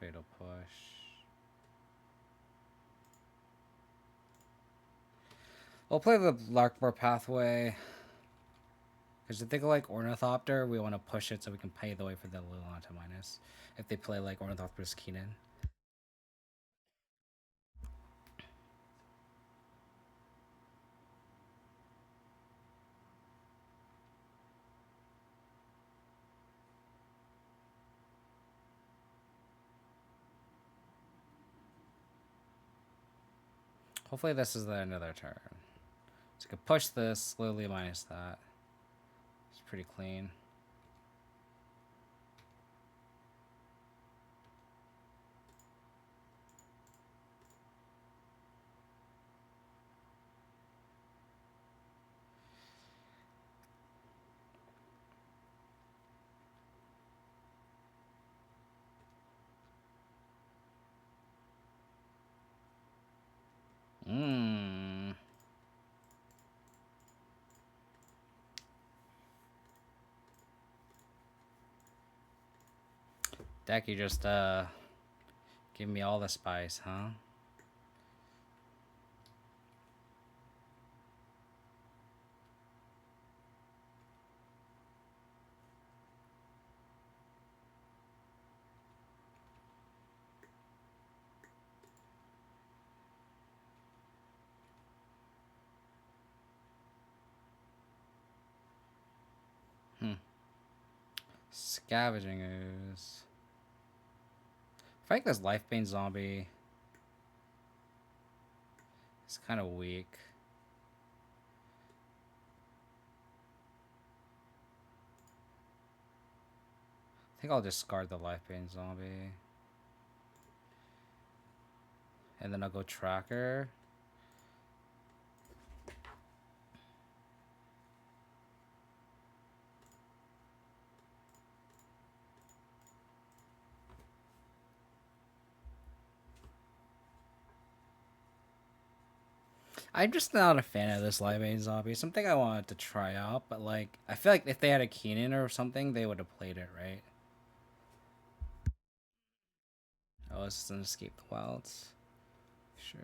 Fatal Push. We'll play the Larkboar Pathway. Because if they go like Ornithopter, we want to push it so we can pay the way for the Liliana minus. If they play like Ornithopter's Keenan. Hopefully this is the end of their turn. So we can push this, Lily minus that. It's pretty clean. Deck, you just give me all the spice, huh? Scavenging ooze. I feel like this Lifebane zombie is kind of weak. I think I'll discard the Lifebane zombie. And then I'll go Tracker. I'm just not a fan of this Lifebane zombie. Something I wanted to try out, but like I feel like if they had a Keenan or something, they would have played it, right? Oh, it's just an Escape the Wilds. Sure.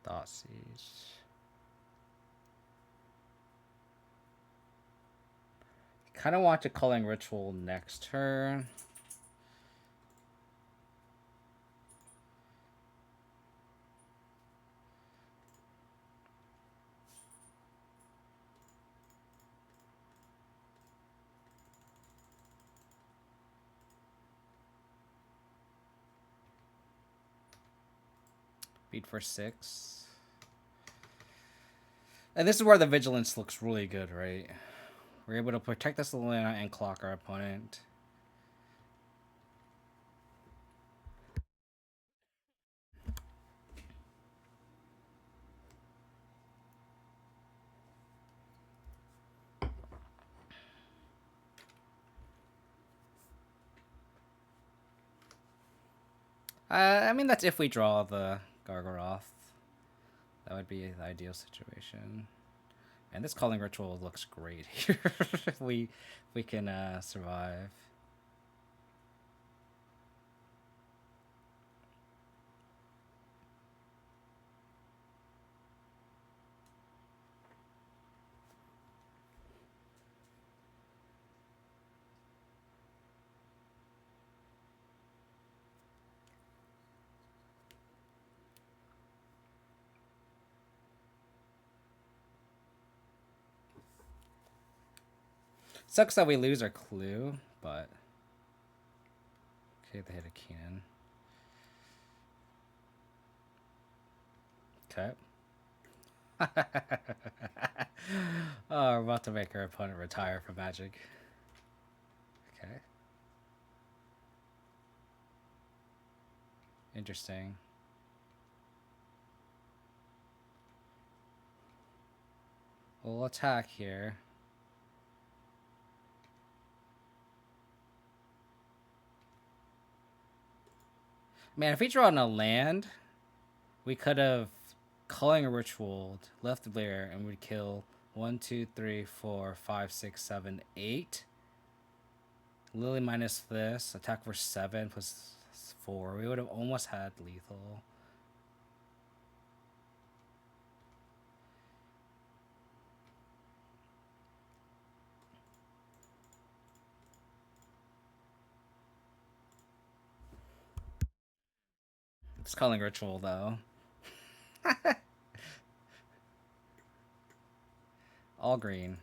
Thought Siege. Kind of want to Culling Ritual next turn. Beat for 6. And this is where the Vigilance looks really good, right? We're able to protect this Liliana and clock our opponent. I mean, that's if we draw the Gargaroth. That would be the ideal situation. And this Calling Ritual looks great here. we can survive. Sucks that we lose our clue, but okay, they hit a Keenan. Okay. Oh, we're about to make our opponent retire from Magic. Okay. Interesting. We'll attack here. Man, if we draw on a land, we could have Culling Ritual, left there, and we'd kill 1, 2, 3, 4, 5, 6, 7, 8. Lily minus this, attack for 7 plus 4. We would have almost had lethal. It's Culling Ritual, though. All green.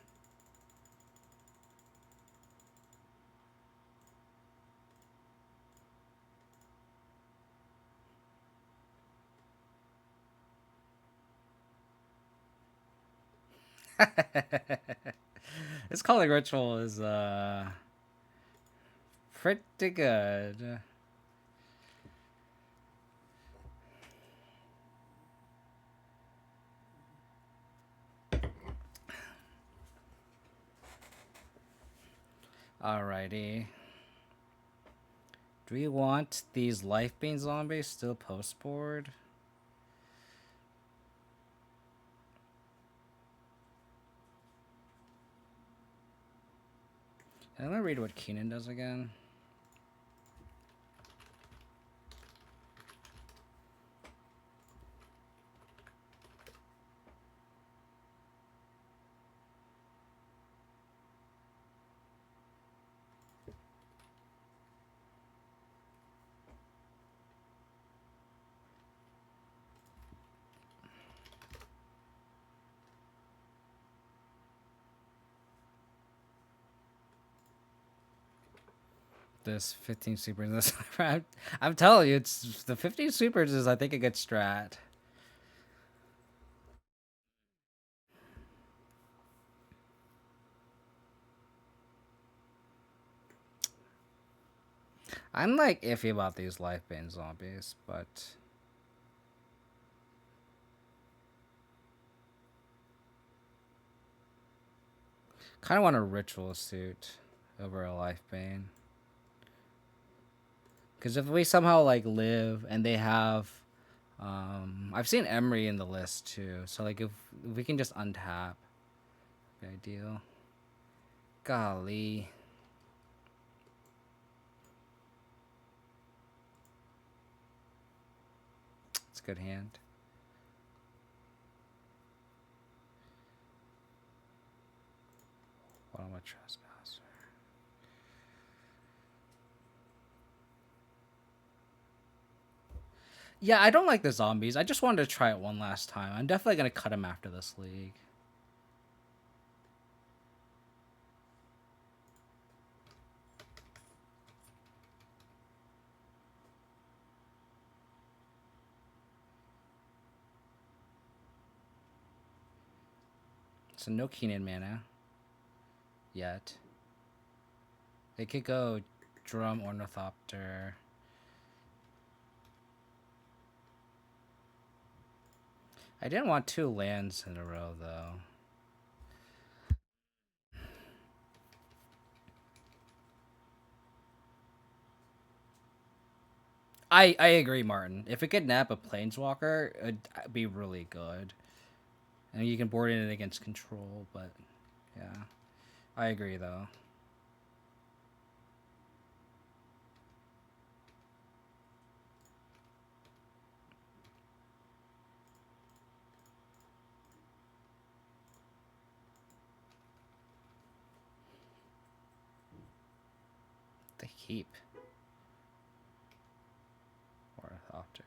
This Culling Ritual is pretty good. Alrighty. Do we want these Lifebane zombies still post board? I'm gonna read what Keenan does again. this 15 supers this round. I'm telling you, it's the 15 supers is I think a good strat. I'm like iffy about these life-bane zombies, but kind of want a ritual suit over a life-bane. Because if we somehow like live and they have, I've seen Emery in the list too. So like if we can just untap, good ideal. Golly. It's a good hand. What am I Trespasser? Yeah, I don't like the zombies. I just wanted to try it one last time. I'm definitely going to cut him after this league. So no Keenan mana yet. They could go Drum Ornithopter. I didn't want 2 lands in a row, though. I agree, Martin. If it could nap a Planeswalker, it'd be really good. And you can board it against control, but yeah. I agree, though. They keep. Ornithopter.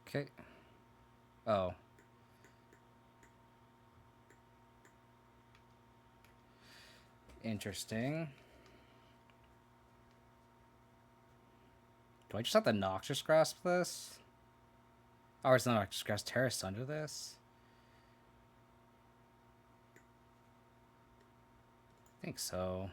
Okay. Oh. Interesting. Do I just have to Noxious Grasp this? Or is the Noxious Grasp Terrace under this? I think so.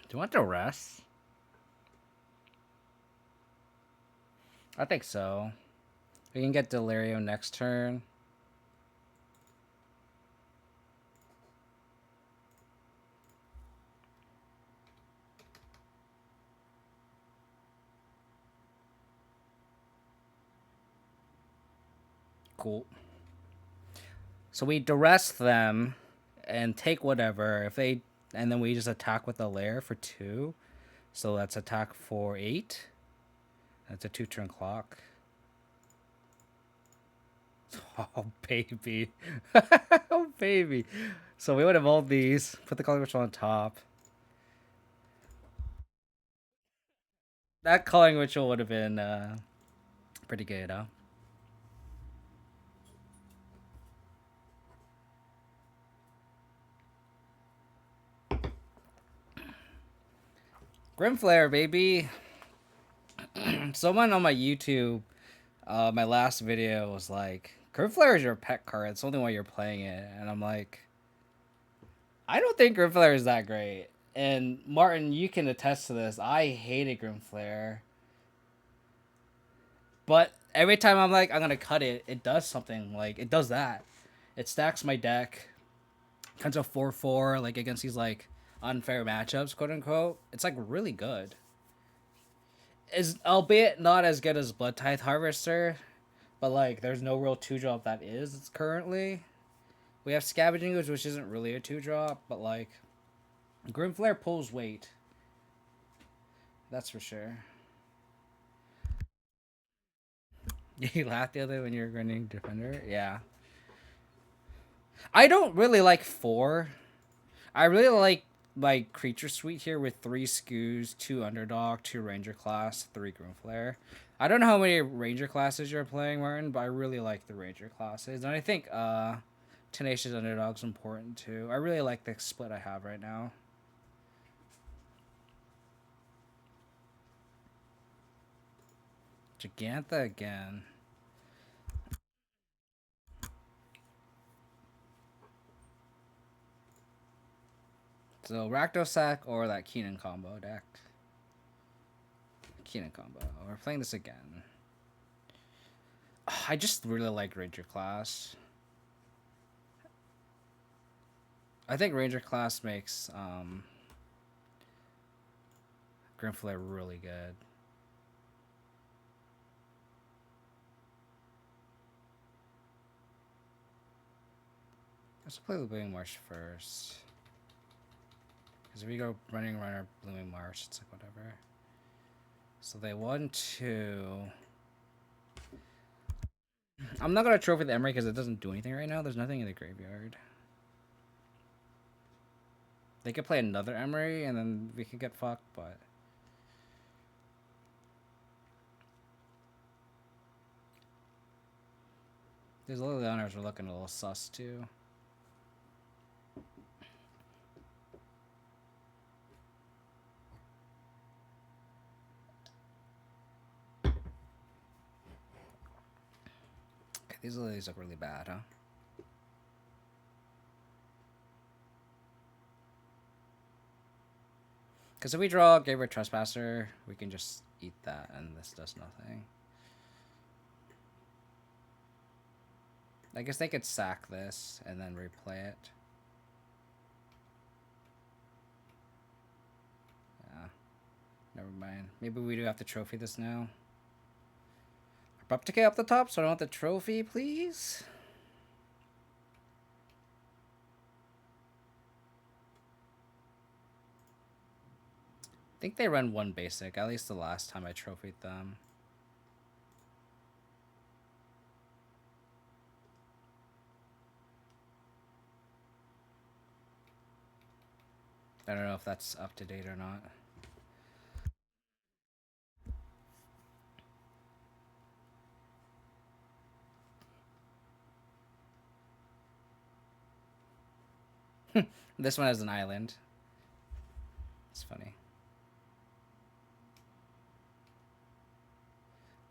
Do you want to rest? I think so. We can get Delario next turn. Cool. So we duress them and take whatever. If they and then we just attack with the lair for 2. So let's attack for 8. That's a 2-turn clock. Oh baby. Oh baby. So we would have all these. Put the Calling Ritual on top. That Calling Ritual would have been pretty good, huh? Grimflare, baby. Someone on my YouTube, my last video was like, Grimflare is your pet card. It's the only why you're playing it. And I'm like, I don't think Grimflare is that great. And Martin, you can attest to this. I hated Grimflare. But every time I'm like, I'm going to cut it, it does something. Like, it does that. It stacks my deck. Kinds of 4-4, like, against these, like, unfair matchups, quote unquote. It's, like, really good. Is albeit not as good as Blood Tithe Harvester, but like there's no real 2-drop that is currently. We have Scavenging Ooze, which isn't really a 2-drop, but like Grimflare pulls weight. That's for sure. You laughed the other when you were running defender? Yeah. I don't really like 4. I really like my creature suite here with 3 skews, 2 underdog, 2 ranger class, 3 Grimflare. I don't know how many ranger classes you're playing, Martin, but I really like the ranger classes. And I think tenacious underdog's important too. I really like the split I have right now. Gigantha again. So Rakdosak or that Keenan combo deck. Keenan combo. We're playing this again. I just really like Ranger class. I think Ranger class makes Grimflare really good. Let's play the Blooming Marsh first. Because if we go running runner Blooming Marsh, it's like whatever. So they 1, 2. I'm not gonna trophy the Emery because it doesn't do anything right now. There's nothing in the graveyard. They could play another Emery and then we could get fucked, but these little Lilianas are looking a little sus too. Okay, these lilies look really bad, huh? Because if we draw Gyruda Trespasser, we can just eat that and this does nothing. I guess they could sack this and then replay it. Yeah. Never mind. Maybe we do have to trophy this now. Abrupt decay up the top, so I don't want the trophy, please. I think they run 1 basic, at least the last time I trophied them. I don't know if that's up to date or not. This one has an island. It's funny.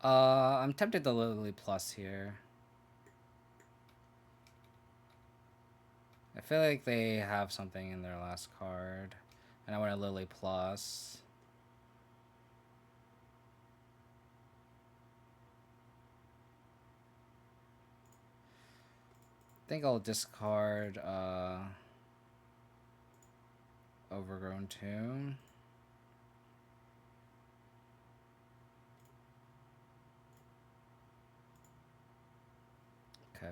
I'm tempted to Lily Plus here. I feel like they have something in their last card. And I want a Lily Plus. I think I'll discard Overgrown Tomb. Okay.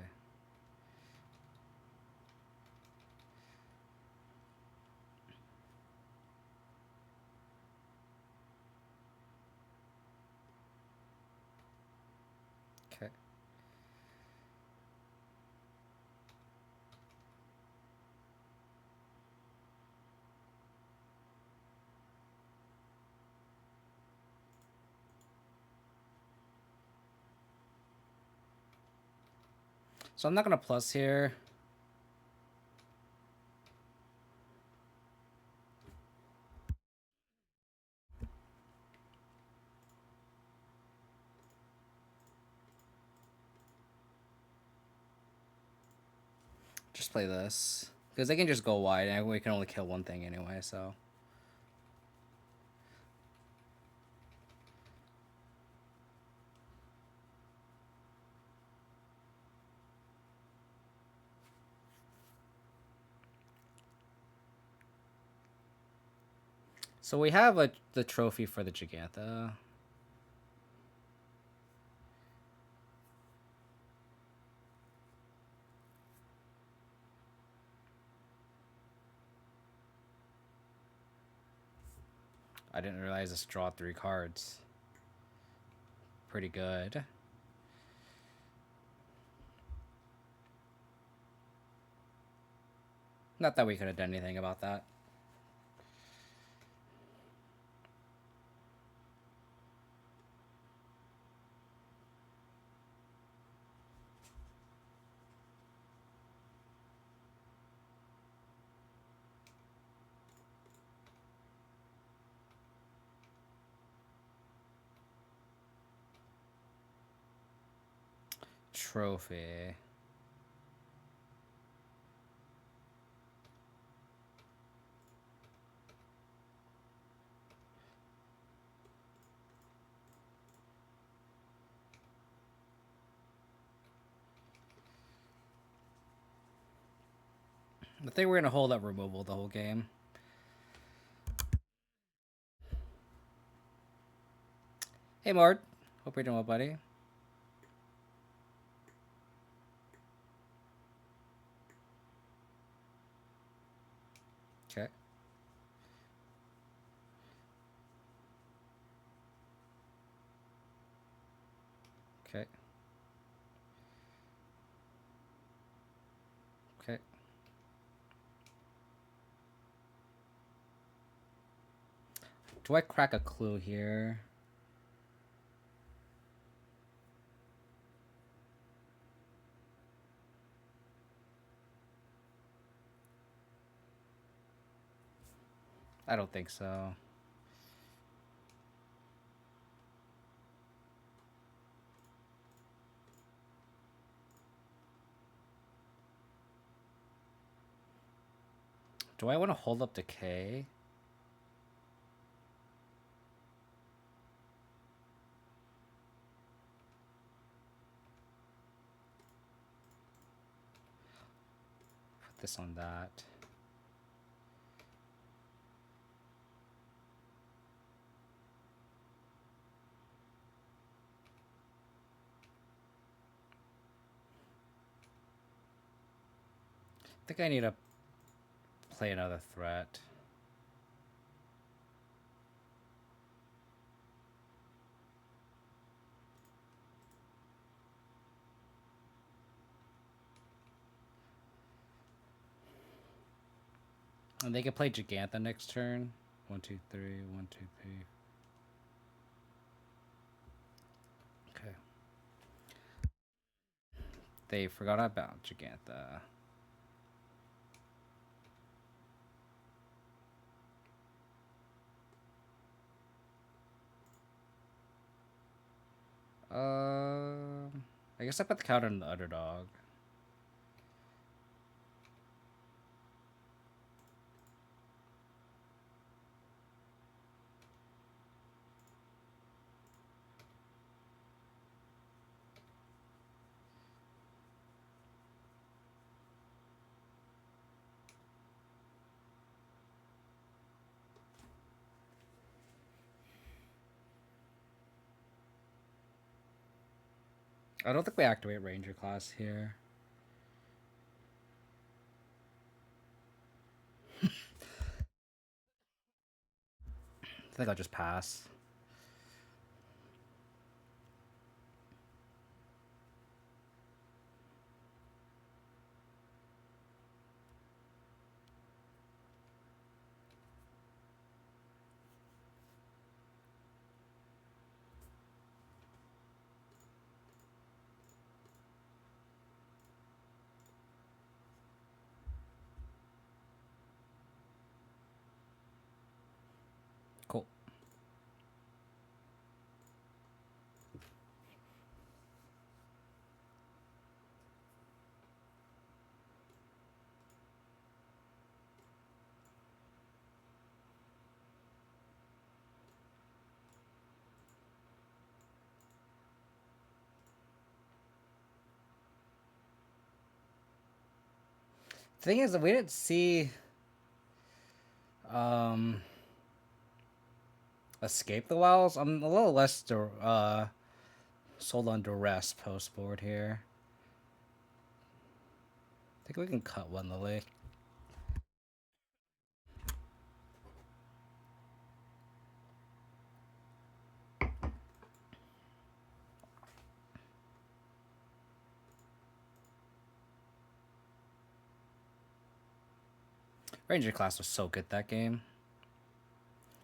Okay. So I'm not gonna plus here. Just play this. Because they can just go wide and we can only kill one thing anyway, so. So we have the trophy for the Gigantha. I didn't realize this draw 3 cards. Pretty good. Not that we could have done anything about that. Trophy. I think we're gonna hold up removal the whole game. Hey, Mord. Hope you're doing well, buddy. Okay. Okay. Okay. Do I crack a clue here? I don't think so. Do I want to hold up decay? Put this on that. I think I need to play another threat. And they can play Gigantha next turn. 1, 2, 3. 1, 2, 3. Okay. They forgot about Gigantha. I guess I put the counter on the underdog. I don't think we activate Ranger class here. I think I'll just pass. Cool. The thing is that we didn't see Escape the Wilds. I'm a little less sold on duress post board here. I think we can cut one Lily. Ranger class was so good that game.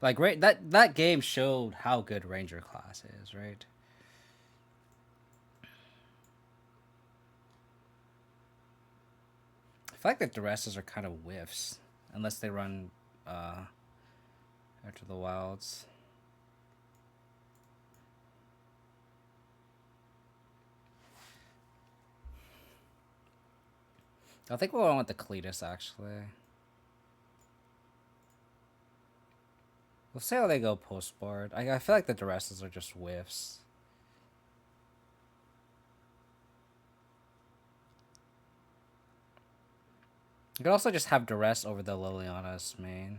Like, that game showed how good Ranger class is, right? I feel like the Duresses are kind of whiffs. Unless they run after the Wilds. I think we'll want the Cletus, actually. We'll see how they go post-board. I feel like the Duresses are just whiffs. You could also just have Duress over the Lilianas main.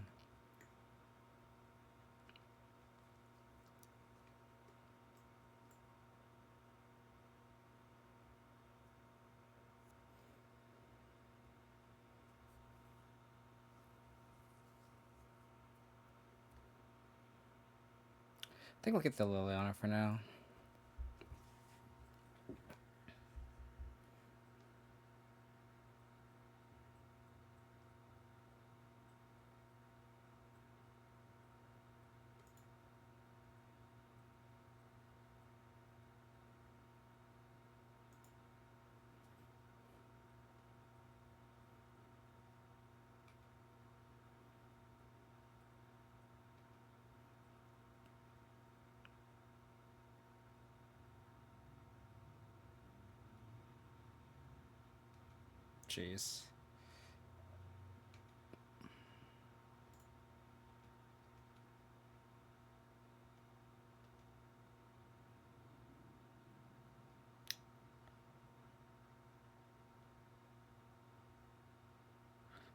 I think we'll get the Liliana for now. Jeez.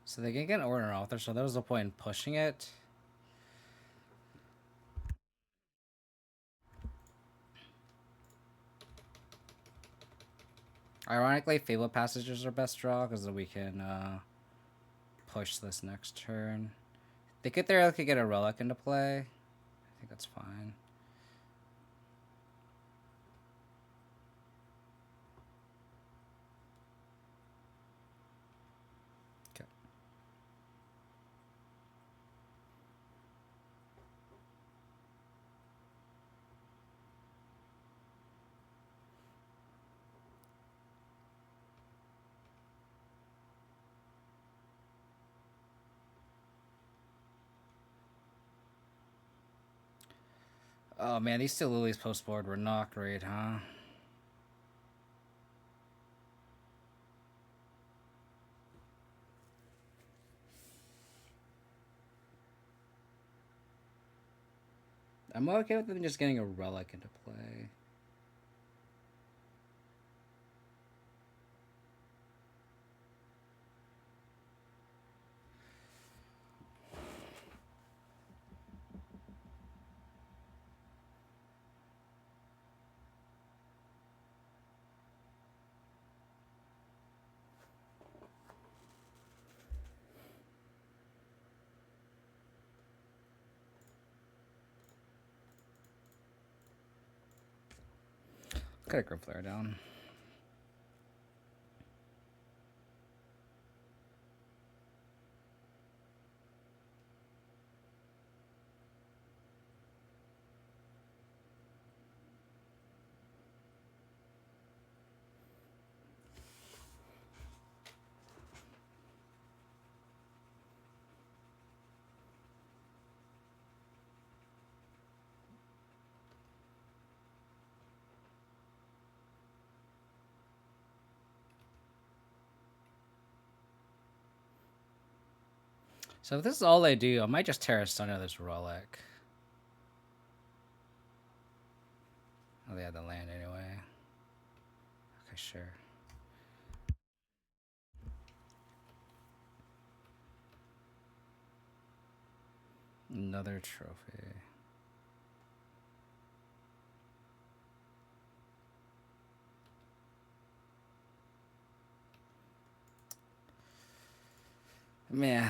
So they can get an Order Author, so there was no point in pushing it. Ironically, Fable Passages are best draw because we can push this next turn. They could theoretically get a Relic into play. I think that's fine. Okay. Oh man, these two Lilies post board were not great, huh? I'm okay with them just getting a Relic into play. Cut a Grip Flare down. So if this is all they do, I might just Terra Stunner this Relic. Oh, they had the land anyway. Okay, sure. Another trophy. Man,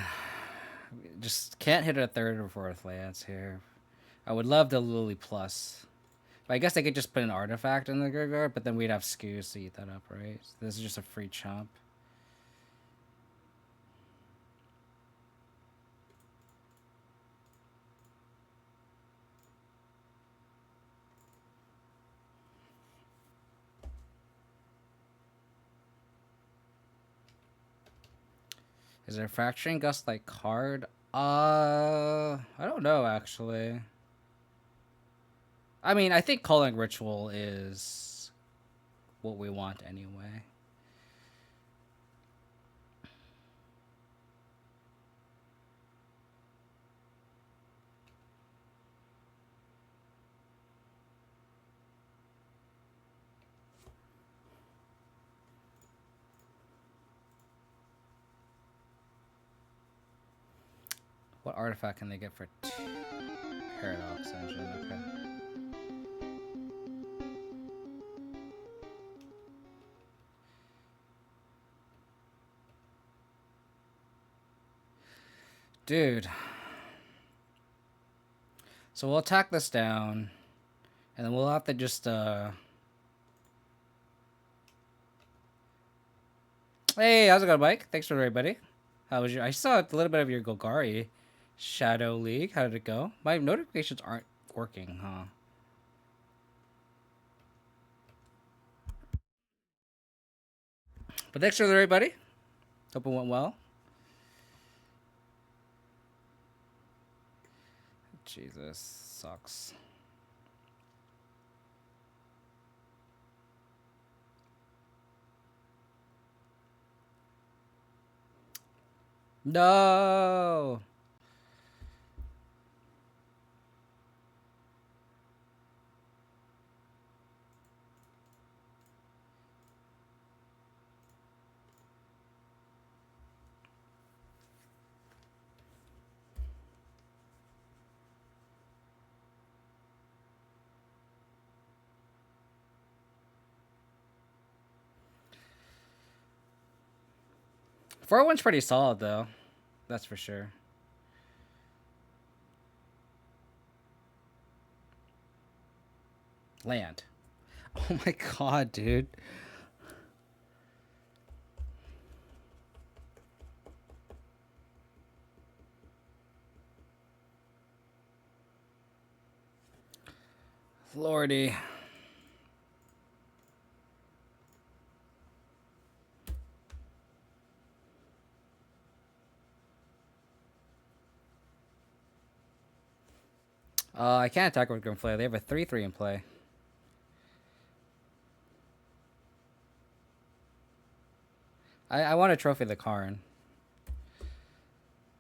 just can't hit a third or fourth lance here. I would love the Lily Plus. But I guess they could just put an artifact in the graveyard, but then we'd have skews to eat that up, right? So this is just a free chump. Is it a Fracturing Gust like card? I don't know actually. I mean, I think Calling Ritual is what we want anyway. What artifact can they get for Paradox Engine? Okay. Dude. So we'll attack this down. And then we'll have to just, Hey, how's it going, Mike? Thanks for the raid, buddy. How was your... I saw a little bit of your Golgari Shadow League. How did it go? My notifications aren't working, huh? But thanks for the raid, buddy. Hope it went well. Jesus, sucks. No! One's pretty solid, though. That's for sure. Land. Oh my god, dude. Lordy. I can't attack with Grimflare. They have a 3/3 in play. I want to trophy the Karn.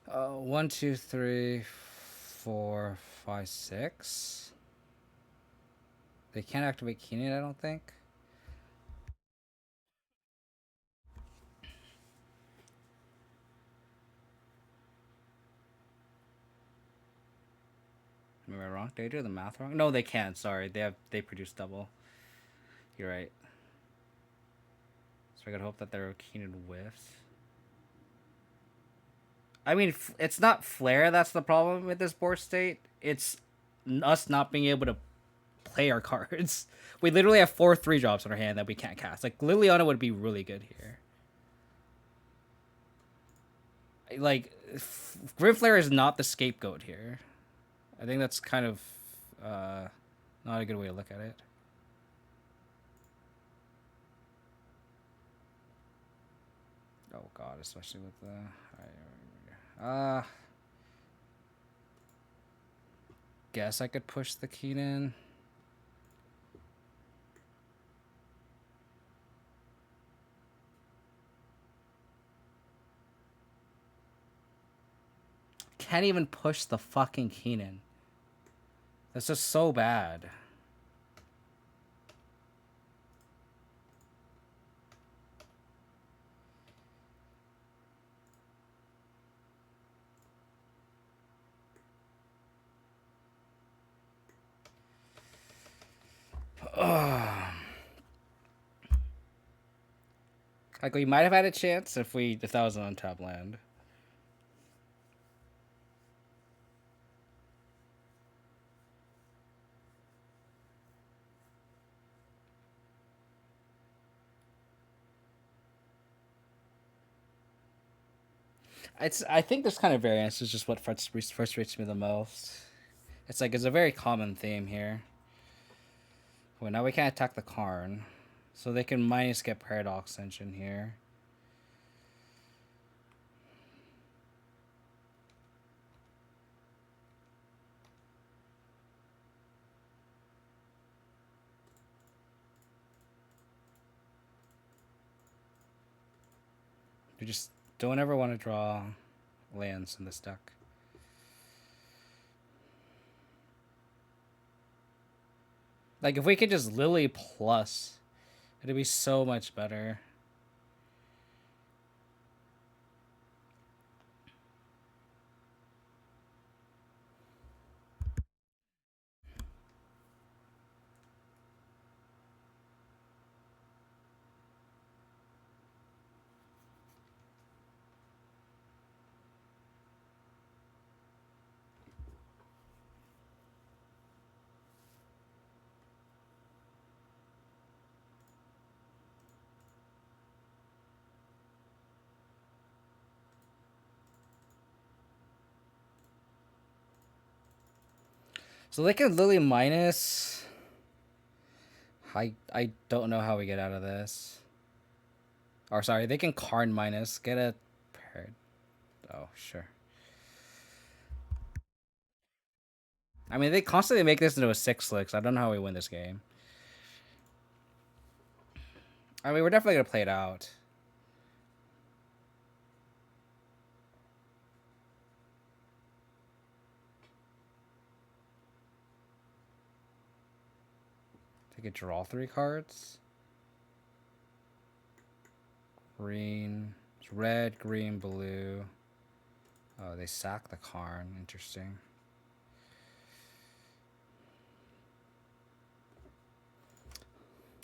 1, 2, 3, 4, 5, 6. They can't activate Keenan, I don't think. Am I wrong? Did I do the math wrong? No, they can't. Sorry, they produce double. You're right. So I gotta hope that their Keenan whiffs. I mean, it's not Flare that's the problem with this board state. It's us not being able to play our cards. We literally have 4 3-drops in our hand that we can't cast. Like, Liliana would be really good here. Like, Grimflare is not the scapegoat here. I think that's kind of not a good way to look at it. Oh god, especially with the... guess I could push the Keenan. Can't even push the fucking Keenan. That's just so bad. Like, we might have had a chance if that was an untapped land. I think this kind of variance is just what frustrates me the most. It's like, it's a very common theme here. Well, now we can't attack the Karn. So they can minus get Paradox Engine here. We just don't ever want to draw lands in this deck. Like, if we could just Lily plus, it'd be so much better. So they can Lily minus. I don't know how we get out of this. Or sorry, they can Karn minus. Get a... Oh, sure. I mean, they constantly make this into a 6-6. I don't know how we win this game. I mean, we're definitely going to play it out. They could draw 3 cards. Green. It's red, green, blue. Oh, they sack the Karn. Interesting.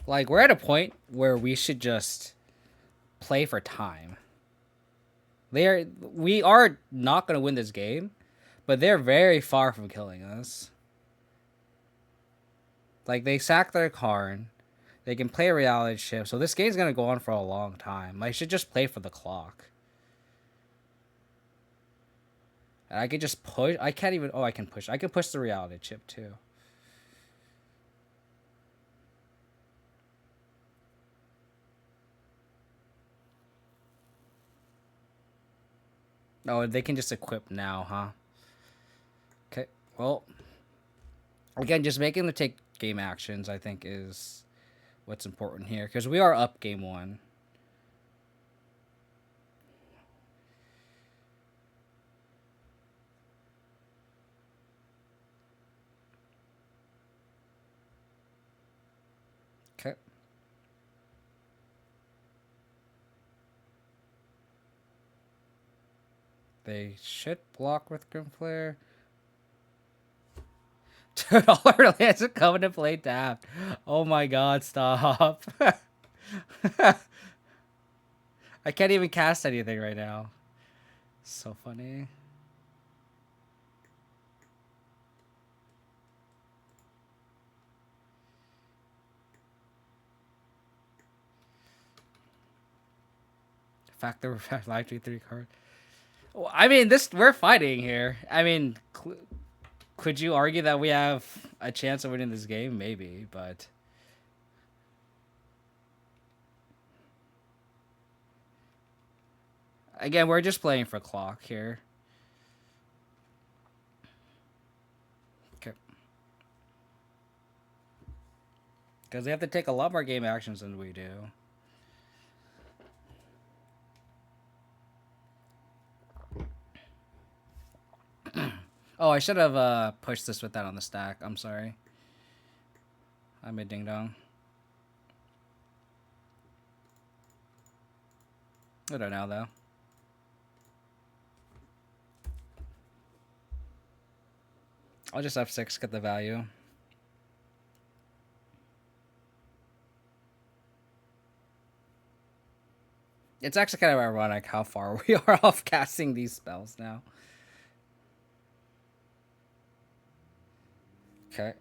Like, we're at a point where we should just play for time. We are not going to win this game, but they're very far from killing us. Like, they sack their Karn. They can play a reality shift. So this game's going to go on for a long time. I should just play for the clock. And I could just push. I can't even... Oh, I can push. I can push the reality chip, too. Oh, they can just equip now, huh? Okay, well... Again, just making them take game actions, I think, is what's important here. Because we are up game 1. Okay. They should block with Grimflare. Dude, all our lands are coming to play tap. Oh my god, stop. I can't even cast anything right now. So funny. Factor live 2-3 card. Well, I mean, we're fighting here. I mean, could you argue that we have a chance of winning this game? Maybe, but again, we're just playing for clock here. Okay. Because they have to take a lot more game actions than we do. Oh, I should have pushed this with that on the stack. I'm sorry. I'm a ding dong. I don't know though. I'll just F6, get the value. It's actually kind of ironic how far we are off casting these spells now. Okay.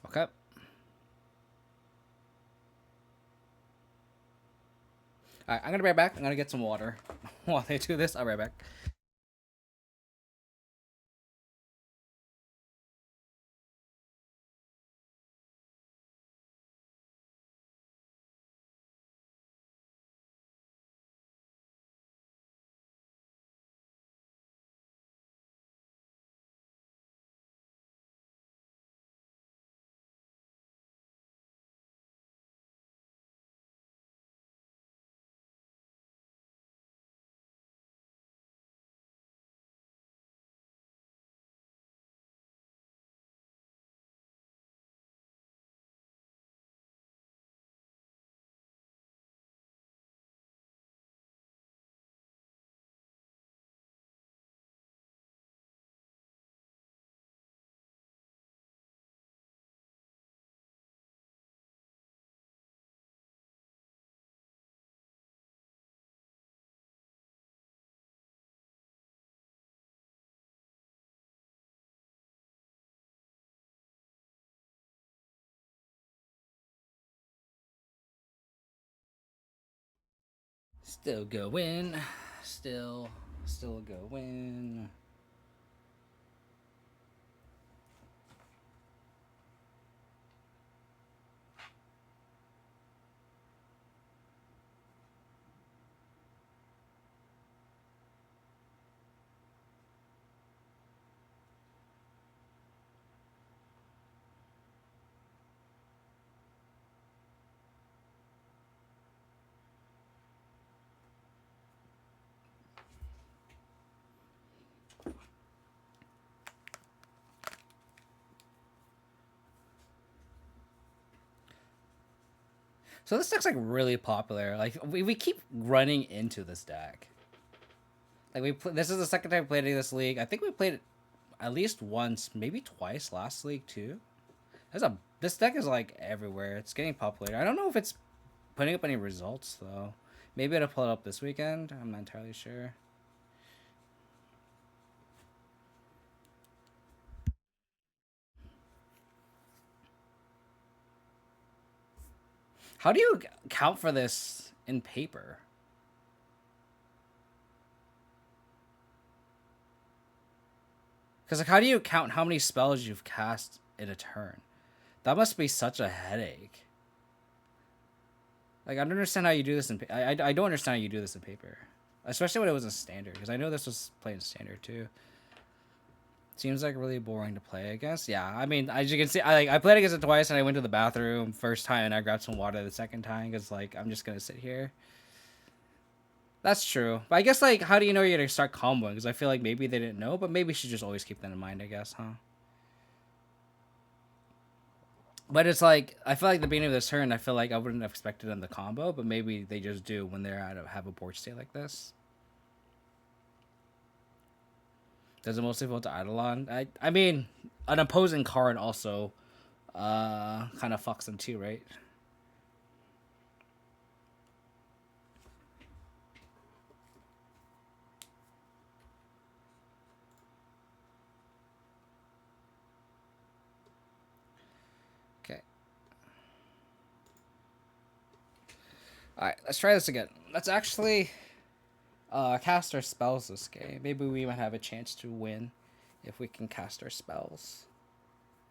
Okay. Alright, I'm gonna be right back. I'm gonna get some water. While they do this, I'll be right back. Still going. Still going. So this deck's like really popular. Like we keep running into this deck. Like this is the second time we played this league. I think we played it at least once, maybe twice last league too. This deck is like everywhere. It's getting popular. I don't know if it's putting up any results though. Maybe it'll pull it up this weekend. I'm not entirely sure. How do you count for this in paper? Because like, how do you count how many spells you've cast in a turn? That must be such a headache. Like I don't understand how you do this in. I don't understand how you do this in paper, especially when it was in standard. Because I know this was played in standard too. Seems like really boring to play against. Yeah, I mean, as you can see, I played against it twice, and I went to the bathroom first time, and I grabbed some water the second time because like I'm just gonna sit here. That's true, but I guess like how do you know you're gonna start comboing? Because I feel like maybe they didn't know, but maybe you should just always keep that in mind. I guess, huh? But it's like I feel like the beginning of this turn, I feel like I wouldn't have expected them to combo, but maybe they just do when they're have a board state like this. Does it mostly vote to Eidolon? I mean, an opposing card also kind of fucks them too, right? Okay. All right, let's try this again. Let's actually cast our spells this game. Maybe we might have a chance to win if we can cast our spells.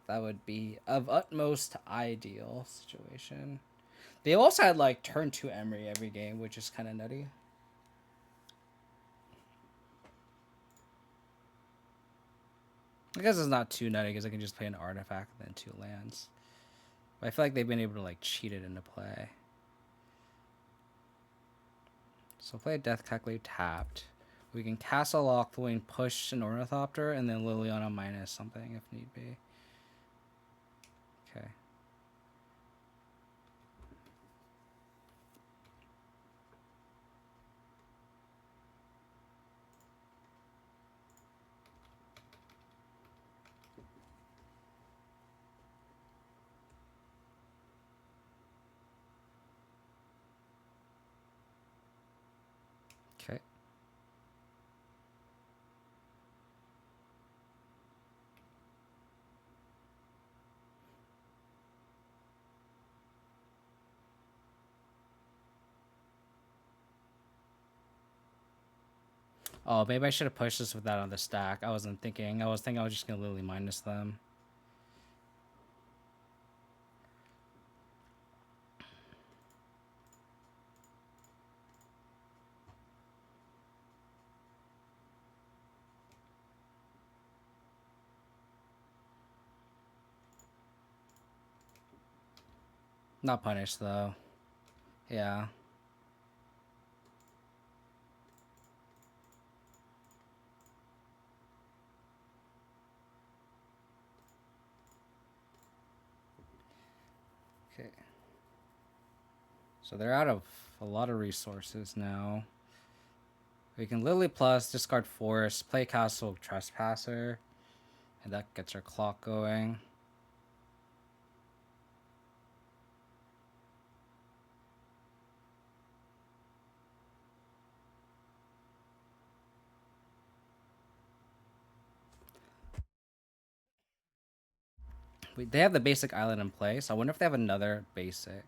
That would be of utmost ideal situation. They also had like turn 2 Emery every game, which is kind of nutty. I guess it's not too nutty because I can just play an artifact and then 2 lands. But I feel like they've been able to like cheat it into play. So play a Death Calculate tapped. We can Castle Lockthwain, push an Ornithopter, and then Liliana minus something if need be. Okay. Okay. Oh, maybe I should have pushed this with that on the stack. I wasn't thinking. I was thinking I was just going to Lily minus them. Not punished, though. Yeah. Okay. So they're out of a lot of resources now. We can Lily plus, discard Forest, play Castle Trespasser, and that gets our clock going. They have the basic island in place. I wonder if they have another basic.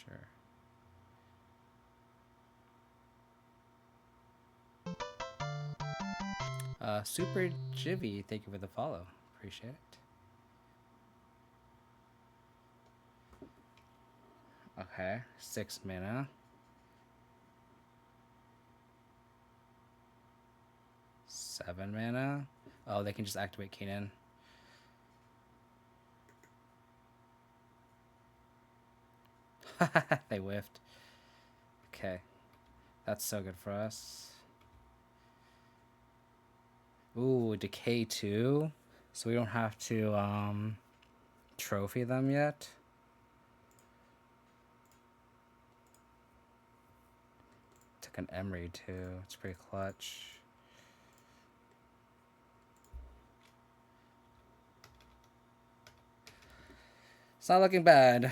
Sure. Super Jivy, thank you for the follow. Appreciate it. Okay, 6 mana. 7 mana. Oh, they can just activate Kanan. They whiffed. Okay. That's so good for us. Ooh, decay 2. So we don't have to trophy them yet. Took an Emery too. It's pretty clutch. It's not looking bad.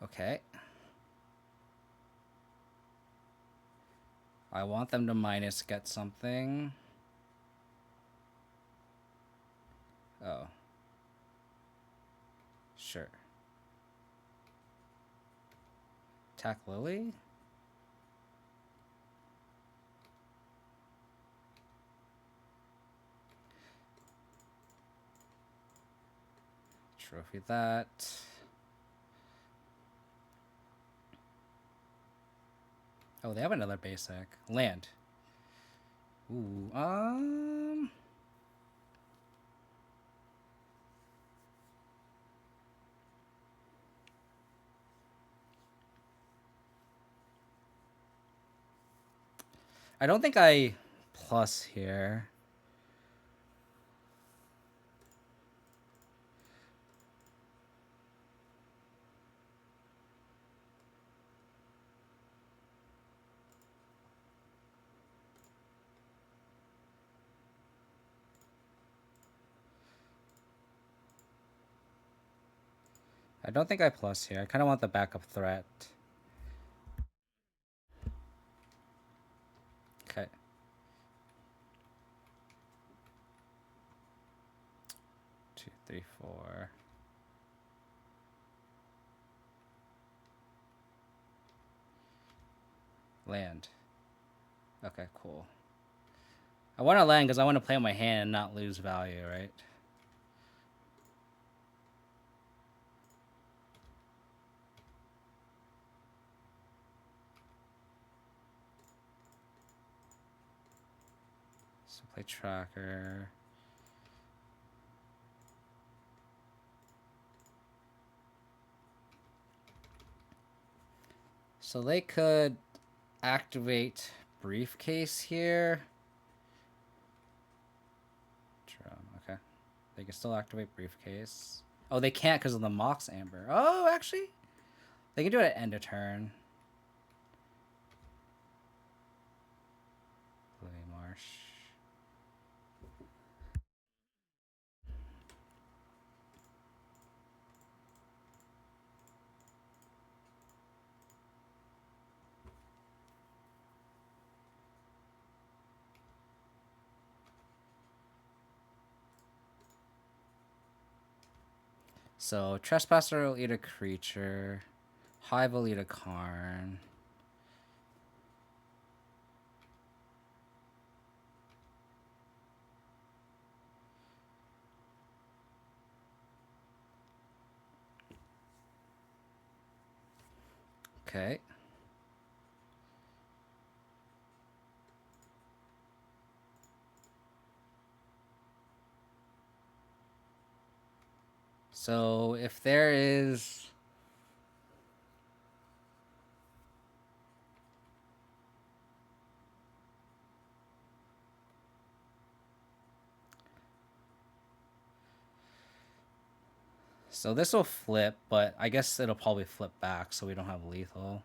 Okay. I want them to minus get something. Oh. Sure. Attack Lily? Trophy that. Oh, they have another basic. Land. Ooh, I don't think I plus here. I don't think I plus here. I kind of want the backup threat. Okay. 2, 3, 4. Land. Okay, cool. I want to land because I want to play on my hand and not lose value, right? So play Tracker. So they could activate Briefcase here. Okay. They can still activate Briefcase. Oh, they can't because of the Mox Amber. Oh, actually? They can do it at end of turn. Play Marsh. So Trespasser will eat a creature. Hive will eat a Karn. Okay. So if there is... So this will flip, but I guess it'll probably flip back so we don't have lethal.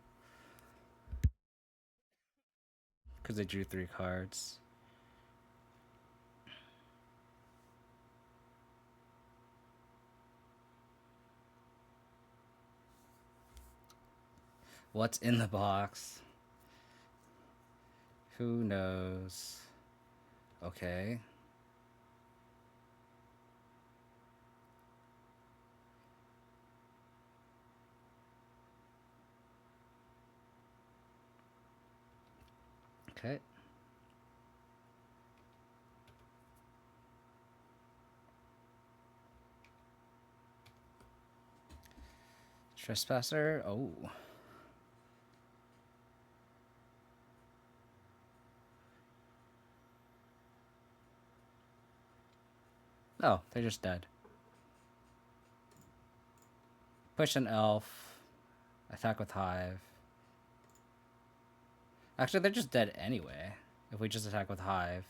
Because they drew 3 cards. What's in the box? Who knows? Okay. Okay. Trespasser. Oh. Oh, they're just dead. Push an elf. Attack with hive. Actually, they're just dead anyway. If we just attack with hive.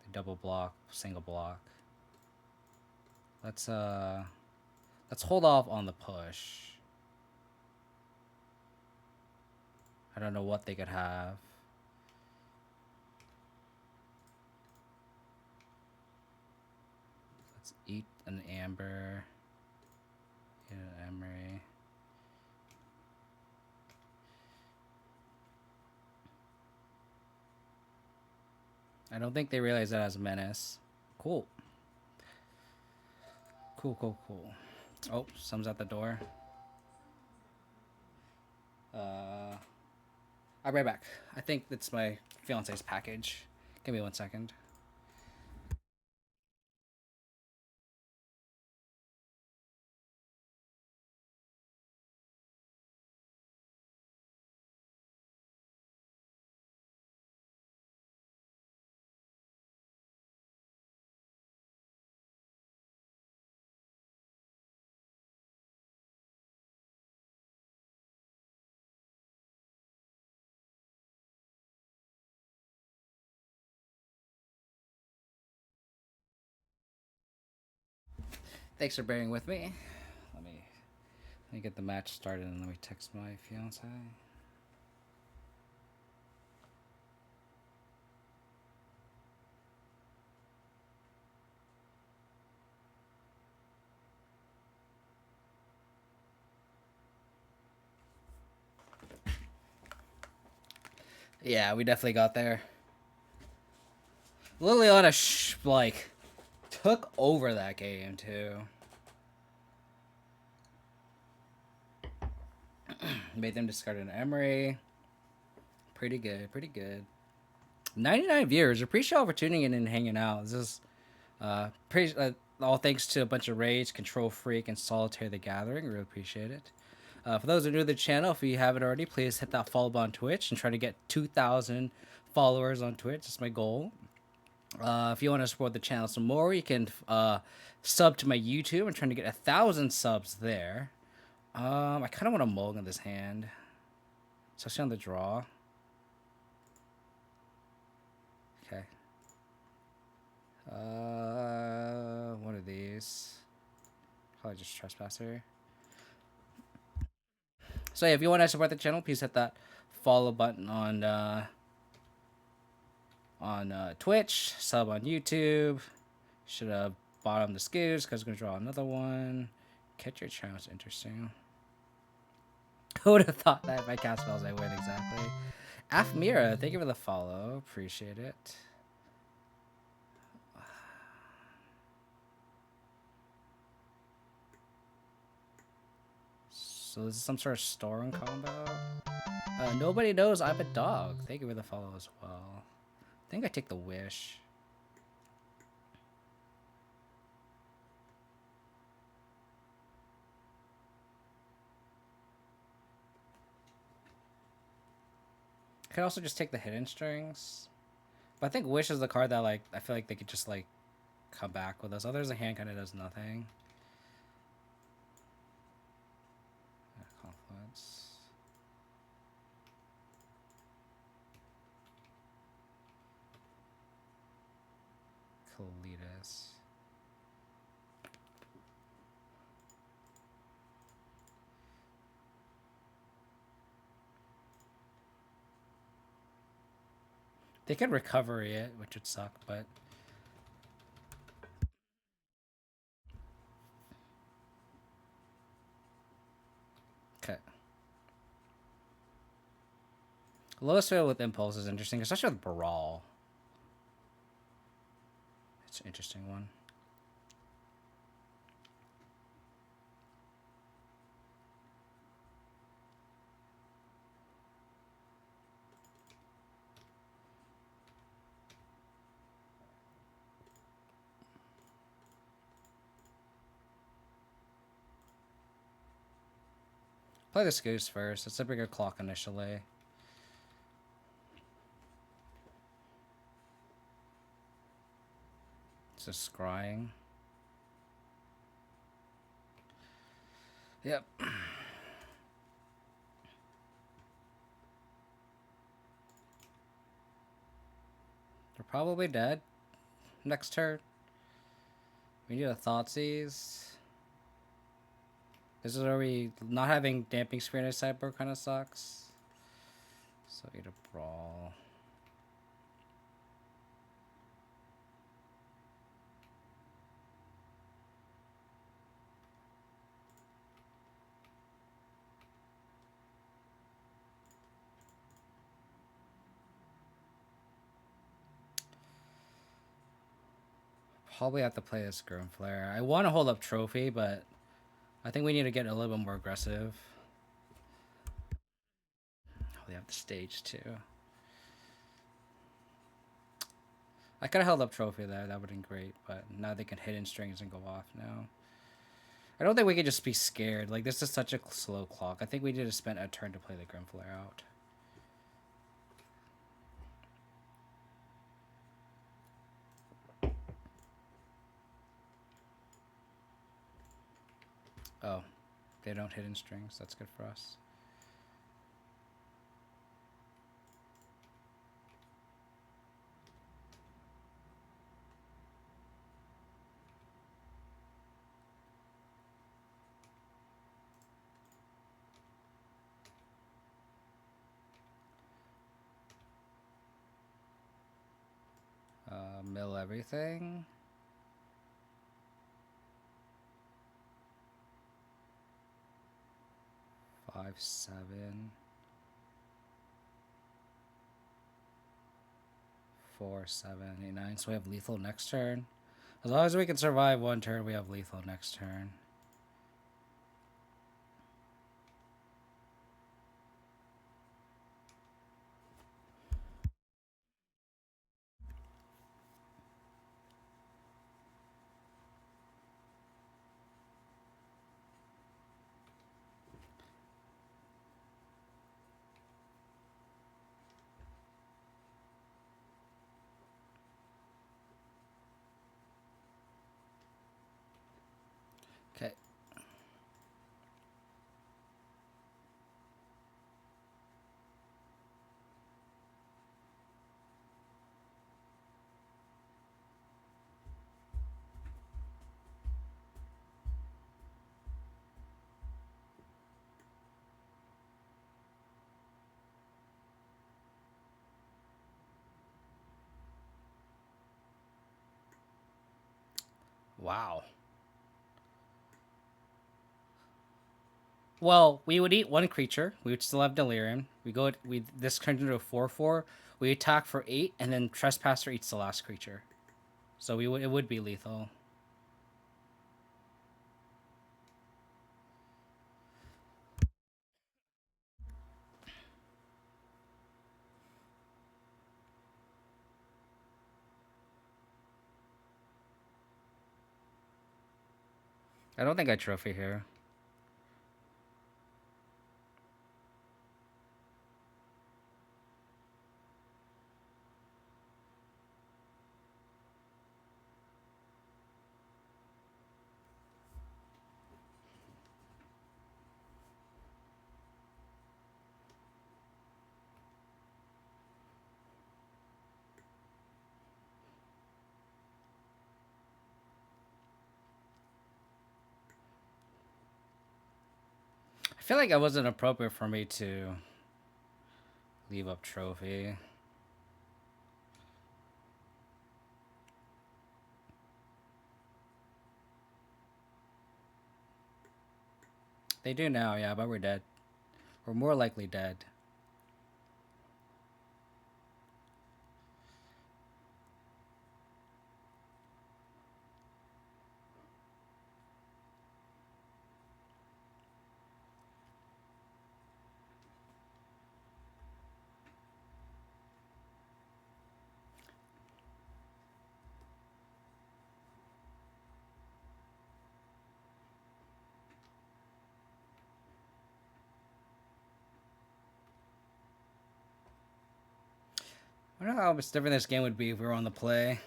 They double block, single block. Let's hold off on the push. I don't know what they could have. Let's eat an amber. Eat an emery. I don't think they realize that as a menace. Cool. Cool. Oh, someone's at the door. I'll be right back. I think that's my fiance's package. Give me 1 second. Thanks for bearing with me. Let me get the match started and let me text my fiance. Yeah, we definitely got there. Lilianas like took over that game too. Made them discard an emery. Pretty good. 99 viewers. Appreciate y'all for tuning in and hanging out. This is all thanks to a bunch of raids, Control Freak, and Solitaire the Gathering. Really appreciate it. For those who are new to the channel, if you haven't already, please hit that follow button on Twitch and try to get 2,000 followers on Twitch. That's my goal. If you want to support the channel some more, you can sub to my YouTube. I'm trying to get 1,000 subs there. I kind of want to mulligan this hand, especially on the draw. Okay. One of these. Probably just Trespasser. So yeah, if you want to support the channel, please hit that follow button on Twitch, sub on YouTube. Should have bottom the skews because I'm gonna draw another one. Catch your chance, interesting. Who would have thought that if I cast spells I win exactly? Afmira, thank you for the follow. Appreciate it. So this is some sort of storm combo. Nobody knows I'm a dog. Thank you for the follow as well. I think I take the wish. I could also just take the hidden strings. But I think wish is the card that like I feel like they could just like come back with us. Others, the hand kind of does nothing. Confluence. Lotus. They could recover it, which would suck, but okay. Lotus Field with Impulse is interesting, especially with Brawl. It's an interesting one. Play this Goose first. It's a bigger clock initially. It's just scrying. Yep. They're probably dead. Next turn. We need a Thoughtseize. This is where we not having Damping Spear in a sideboard kind of sucks. So we need a Brawl. Probably have to play this Grimflare. I want to hold up Trophy, but I think we need to get a little bit more aggressive. Oh, they have the stage too. I could have held up Trophy there. That would have been great, but now they can Hidden Strings and go off now. I don't think we could just be scared. Like, this is such a slow clock. I think we need to spend a turn to play the Grimflare out. Oh, they don't Hidden Strings. That's good for us. Mill everything. Five, 7. 4, 7, 8, 9. So we have lethal next turn. As long as we can survive one turn, we have lethal next turn. Okay. Wow. Well, we would eat one creature. We would still have Delirium. This turned into a 4/4. We attack for 8, and then Trespasser eats the last creature. So it would be lethal. I don't think I trophy here. I feel like it wasn't appropriate for me to leave up trophy. They do now, yeah, but we're dead. We're more likely dead. I don't know how much different this game would be if we were on the play.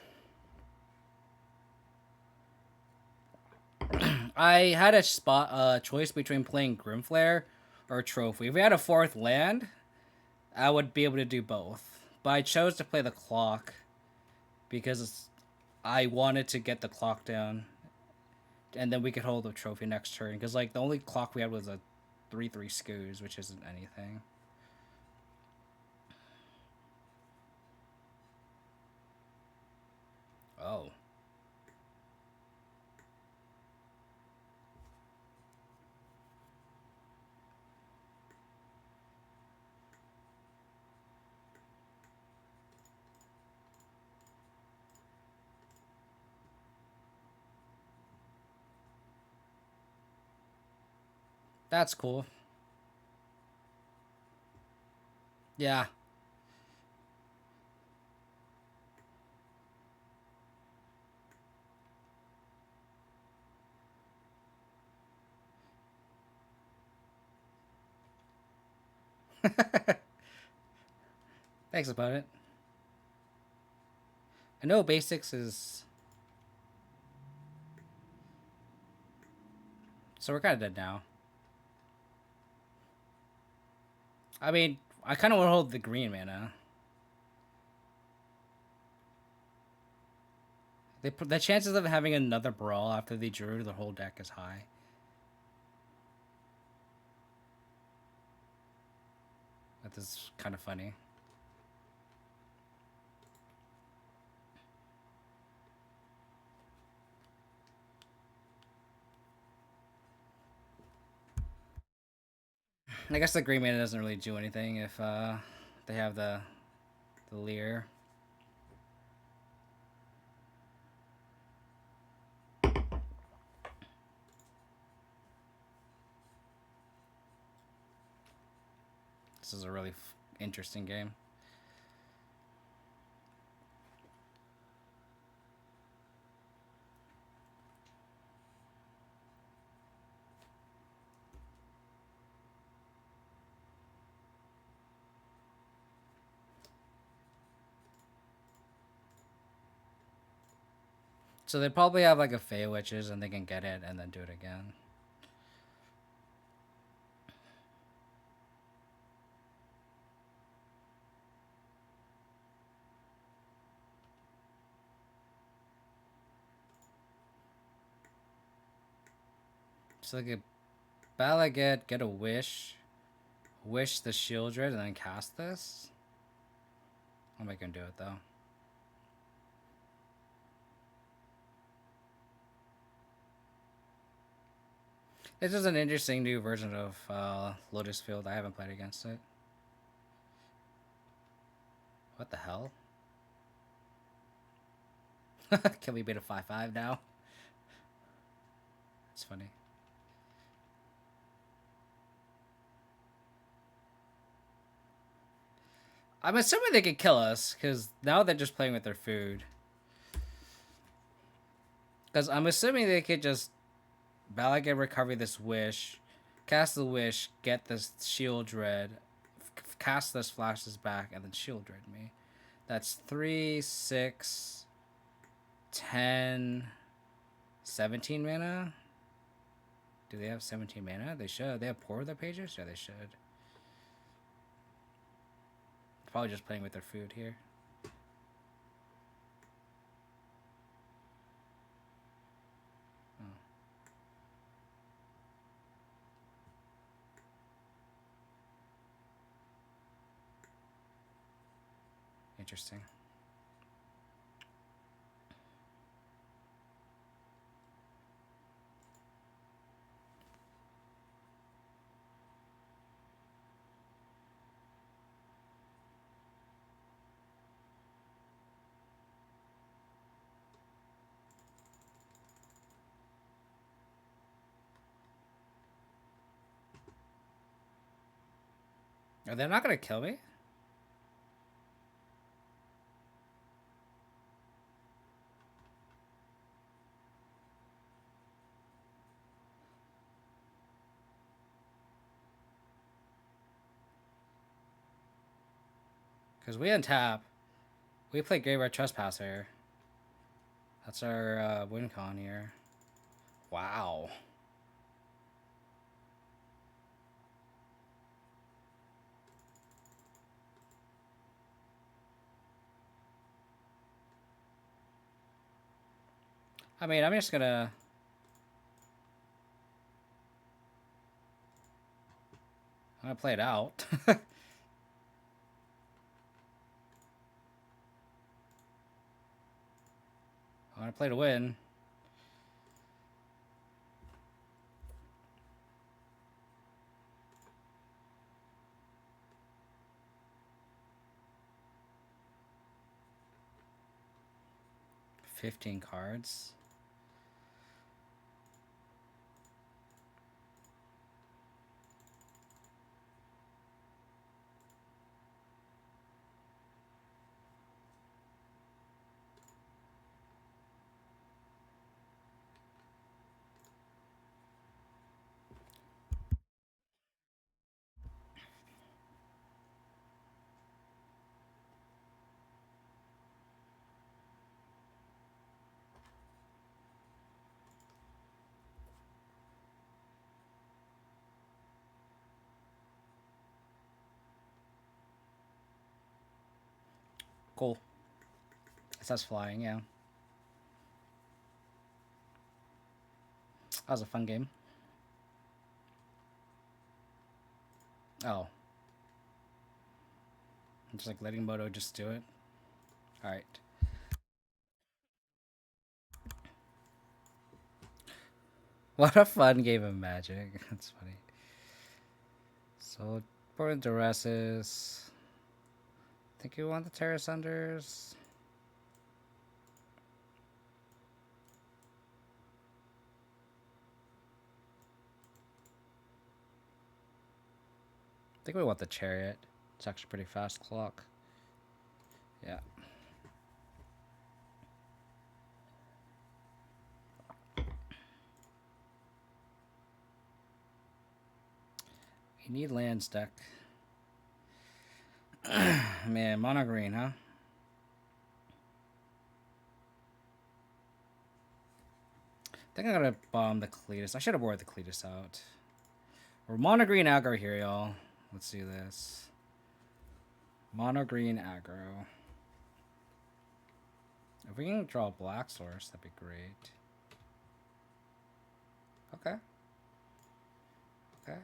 I had a choice between playing Grimflare or Trophy. If we had a fourth land, I would be able to do both. But I chose to play the clock because I wanted to get the clock down, and then we could hold the trophy next turn. Because like the only clock we had was a 3/3 scoos, which isn't anything. Oh. That's cool. Yeah. Thanks about it. I know basics is... So we're kind of dead now. I mean, I kind of want to hold the green mana. The chances of having another brawl after the Gyruda the whole deck is high. That is kind of funny. I guess the green mana doesn't really do anything if they have the Leer. This is a really interesting game. So they probably have like a Fey Witches and they can get it and then do it again. So they could Balaget, get a Wish, Wish the Shieldred, and then cast this. I'll make him do it though. This is an interesting new version of Lotus Field. I haven't played against it. What the hell? Can we beat a 5/5 now? It's funny. I'm assuming they could kill us, because now they're just playing with their food. Because I'm assuming they could just Balaget recover this Wish, cast the Wish, get this Shieldred, cast this Flashes back, and then Shieldred me. That's 3, 6, 10, 17 mana? Do they have 17 mana? They should. They have Pour their pages? Yeah, they should. Probably just playing with their food here. Oh. Interesting. Are they not going to kill me? Because we untap, We play Gyruda Trespasser. That's our win con here. Wow. I mean, I'm just gonna... I'm gonna play it out. I'm gonna play to win. $15 cards. Cool. It's us flying, yeah. That was a fun game. Oh. I'm just like letting Moto just do it. Alright. What a fun game of Magic. That's funny. So, important Duresses. Think you want the Terrace Unders? I think we want the Chariot. It's actually pretty fast clock. Yeah. You need lands deck. Man, mono green, huh? I think I'm gonna bomb the Cletus. I should have wore the Cletus out. We're mono green aggro here, y'all. Let's do this. Mono green aggro. If we can draw a black source, that'd be great. Okay. Okay.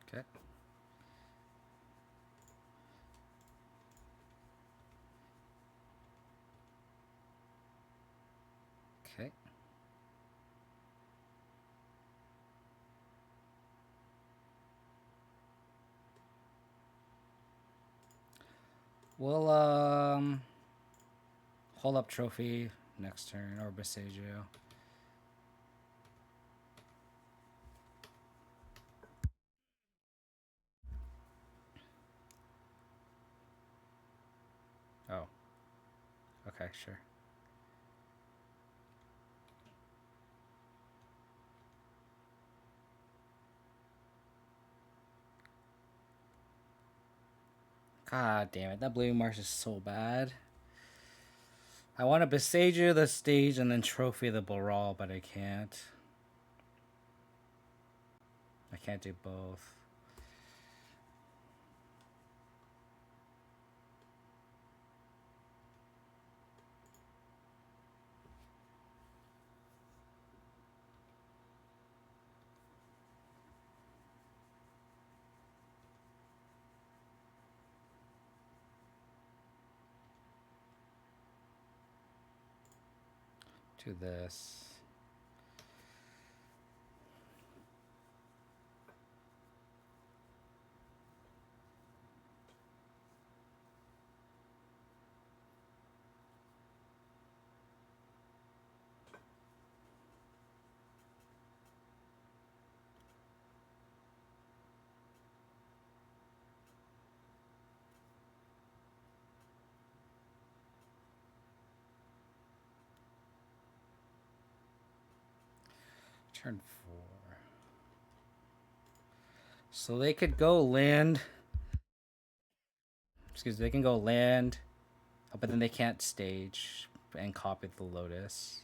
Okay. Okay. We'll hold up trophy next turn or Besagio. Oh. Okay, sure. God damn it, that Blue Marsh is so bad. I want to Besagio the stage and then trophy the Baral, but I can't. I can't do both. To this. Turn 4. So they could go land. Excuse me, they can go land, but then they can't stage and copy the Lotus.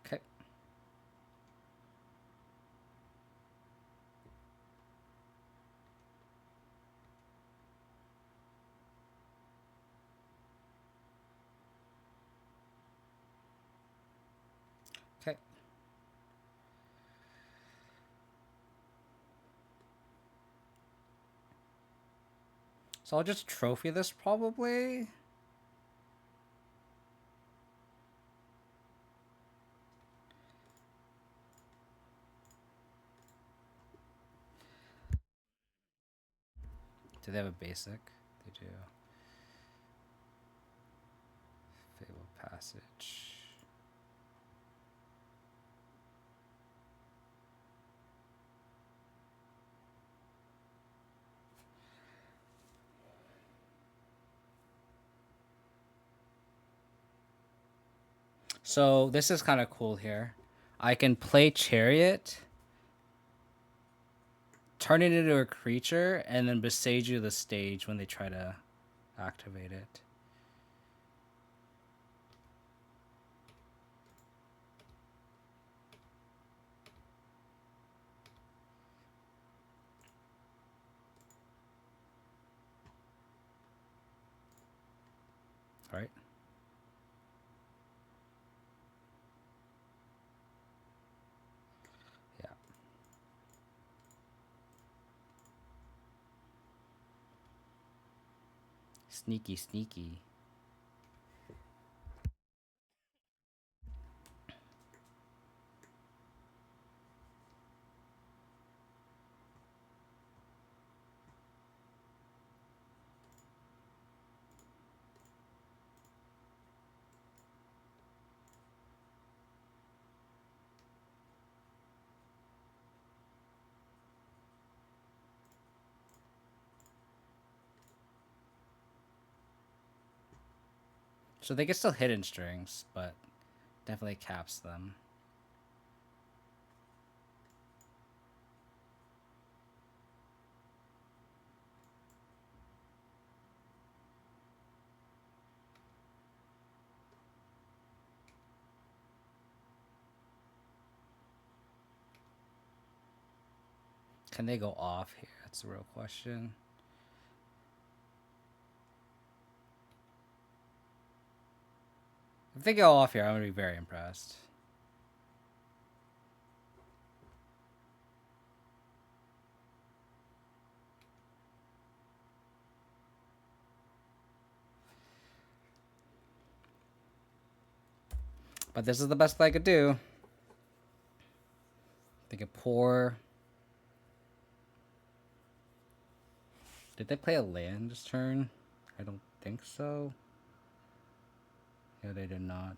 Okay. Okay. So I'll just trophy this probably. Do they have a basic? They do. Fable Passage. So this is kind of cool here. I can play Chariot, turn it into a creature, and then besage you the stage when they try to activate it. All right. Yeah. Sneaky, sneaky. So they get still hidden strings, but definitely caps them. Can they go off here? That's the real question. If they go off here, I'm going to be very impressed. But this is the best I could do. They could pour. Did they play a land this turn? I don't think so. Yeah, they did not.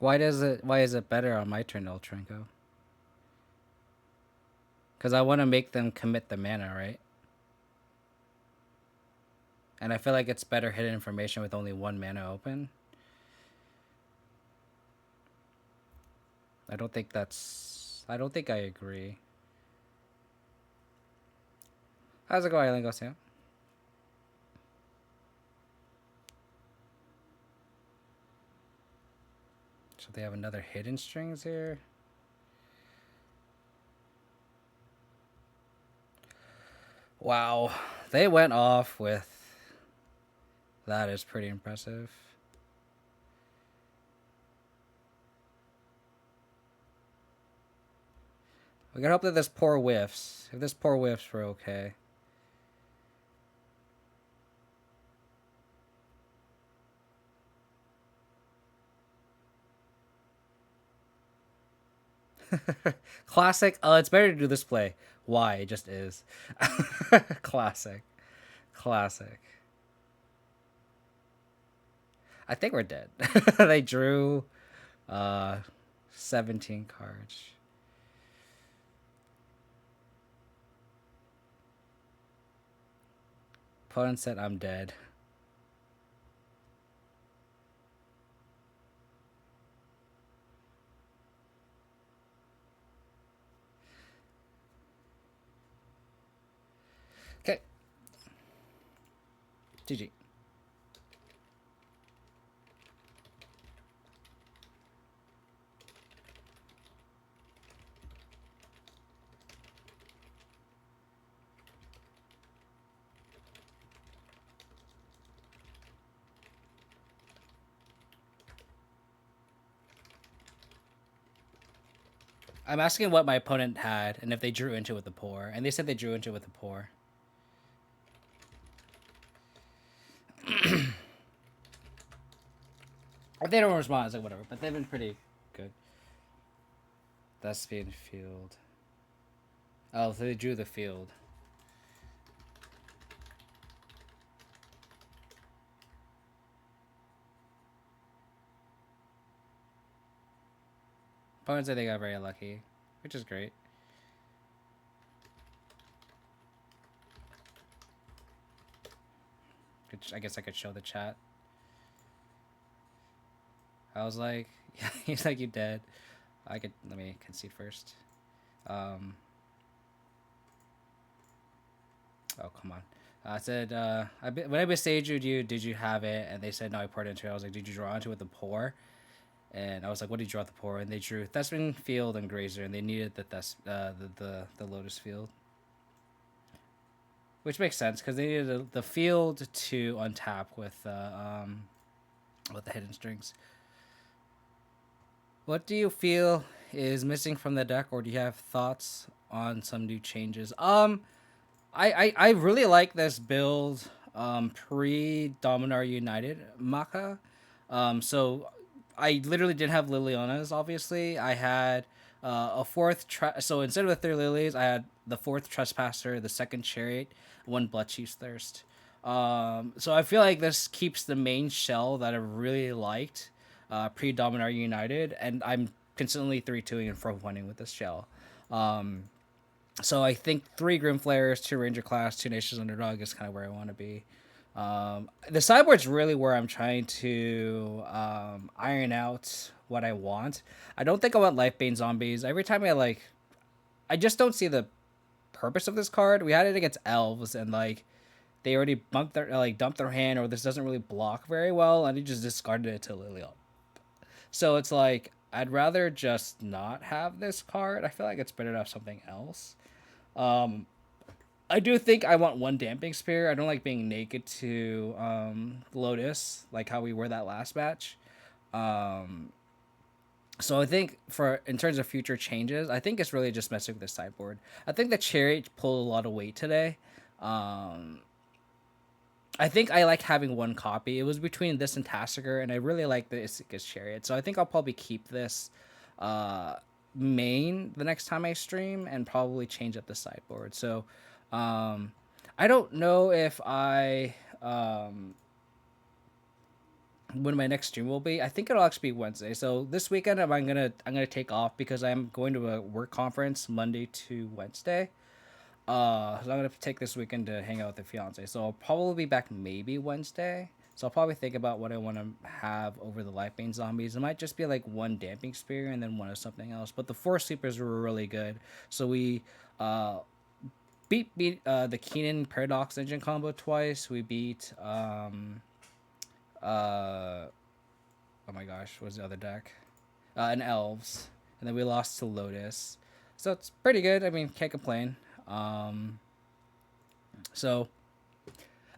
Why is it better on my turn, El Trenko? Because I want to make them commit the mana, right? And I feel like it's better hidden information with only one mana open. I don't think I agree. How's it going, Island Ghost? Yeah. So they have another hidden strings here. Wow, they went off with. That is pretty impressive. We gotta hope that this poor whiffs. If this poor whiffs, we're okay. Classic. Oh, it's better to do this play. Why? It just is. Classic. Classic. I think we're dead. They drew 17 cards. Opponent said I'm dead. Okay. GG. I'm asking what my opponent had and if they drew into it with the poor, and they said they drew into it with the poor. If they don't respond, it's like whatever. But they've been pretty good. That's being field. Oh, so they drew the field. Opponents said they got very lucky, which is great. I guess I could show the chat. I was like, yeah, he's like, you dead. I could, let me concede first. Oh, come on. I said, when I besieged you, did you have it? And they said, no, I poured into it. I was like, did you draw into it with the pour? And I was like, what did you draw the pour? And they drew Thespin Field and Grazer, and they needed the Lotus Field. Which makes sense, because they needed the field to untap with the hidden strings. What do you feel is missing from the deck, or do you have thoughts on some new changes? I really like this build, pre-Dominaria United Maka. So I literally didn't have Lilianas, obviously. I had a fourth, so instead of the 3 lilies, I had the 4th Trespasser, the 2nd Chariot, 1 Bloodchief's Thirst. So I feel like this keeps the main shell that I really liked, pre-Dominaria United, and I'm consistently 3-2ing and 4-1ing with this shell. So I think 3 Grim Flares, 2 Ranger class, 2 Nations Underdog is kind of where I want to be. The sideboard's really where I'm trying to iron out what I want. I don't think I want Lifebane Zombies. Every time I just don't see the purpose of this card. We had it against Elves, and they already dumped their hand, or this doesn't really block very well, and he just discarded it to Lily up. So it's like, I'd rather just not have this card. I feel like it's better to have something else. I do think I want 1 Damping Spear. I don't like being naked to Lotus, like how we were that last match. So I think in terms of future changes, I think it's really just messing with the sideboard. I think the Chariot pulled a lot of weight today. I think I like having 1 copy. It was between this and Tasigur, and I really like the Esika's Chariot. So I think I'll probably keep this main the next time I stream, and probably change up the sideboard. So I don't know if when my next stream will be. I think it'll actually be Wednesday. So this weekend I'm gonna take off because I'm going to a work conference Monday to Wednesday. So I'm gonna take this weekend to hang out with the fiance. So I'll probably be back maybe Wednesday. So I'll probably think about what I want to have over the Lifebane Zombies. It might just be like 1 Damping Spear and then 1 of something else. But the 4 Sleepers were really good. So we beat the Keenan Paradox Engine combo twice. We beat oh my gosh, what was the other deck? An Elves, and then we lost to Lotus. So it's pretty good. I mean, can't complain. So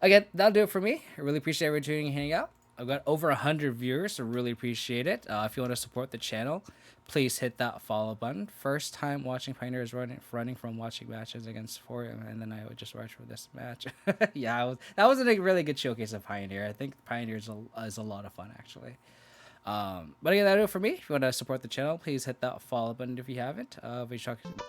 again, that'll do it for me. I really appreciate everyone tuning and hanging out. I've got over 100 viewers, so really appreciate it. If you want to support the channel, please hit that follow button. First time watching Pioneers running from watching matches against four, and then I would just watch for this match. Yeah, that was a really good showcase of Pioneer. I think Pioneers is a lot of fun, actually. But again, that'll do it for me. If you want to support the channel, please hit that follow button if you haven't. If you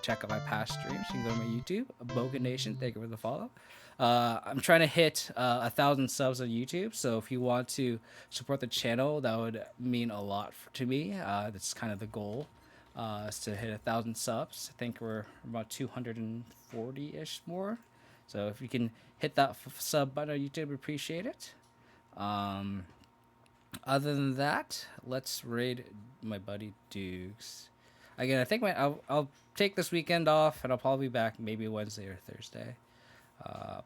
check out my past streams, you can go to my YouTube, Bogan Nation. Thank you for the follow. I'm trying to hit 1,000 subs on YouTube, so if you want to support the channel, that would mean a lot to me. That's kind of the goal, is to hit 1,000 subs. I think we're about 240-ish more. So if you can hit that sub button on YouTube, appreciate it. Other than that, let's raid my buddy Dukes. Again, I think I'll take this weekend off, and I'll probably be back maybe Wednesday or Thursday.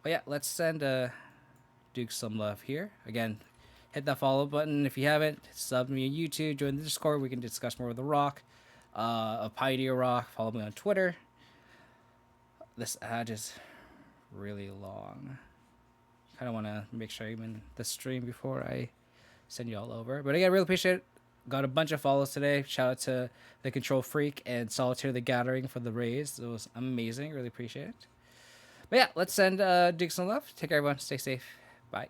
But yeah, let's send Duke some love here. Again, hit that follow button if you haven't. Sub me on YouTube, join the Discord. We can discuss more of the Rock, of Pioneer Rock. Follow me on Twitter. This ad is really long. Kind of want to make sure I'm in the stream before I send you all over. But again, I really appreciate it. Got a bunch of follows today. Shout out to the Control Freak and Solitaire the Gathering for the raids. It was amazing. Really appreciate it. But yeah, let's send Duke some love. Take care, everyone. Stay safe. Bye.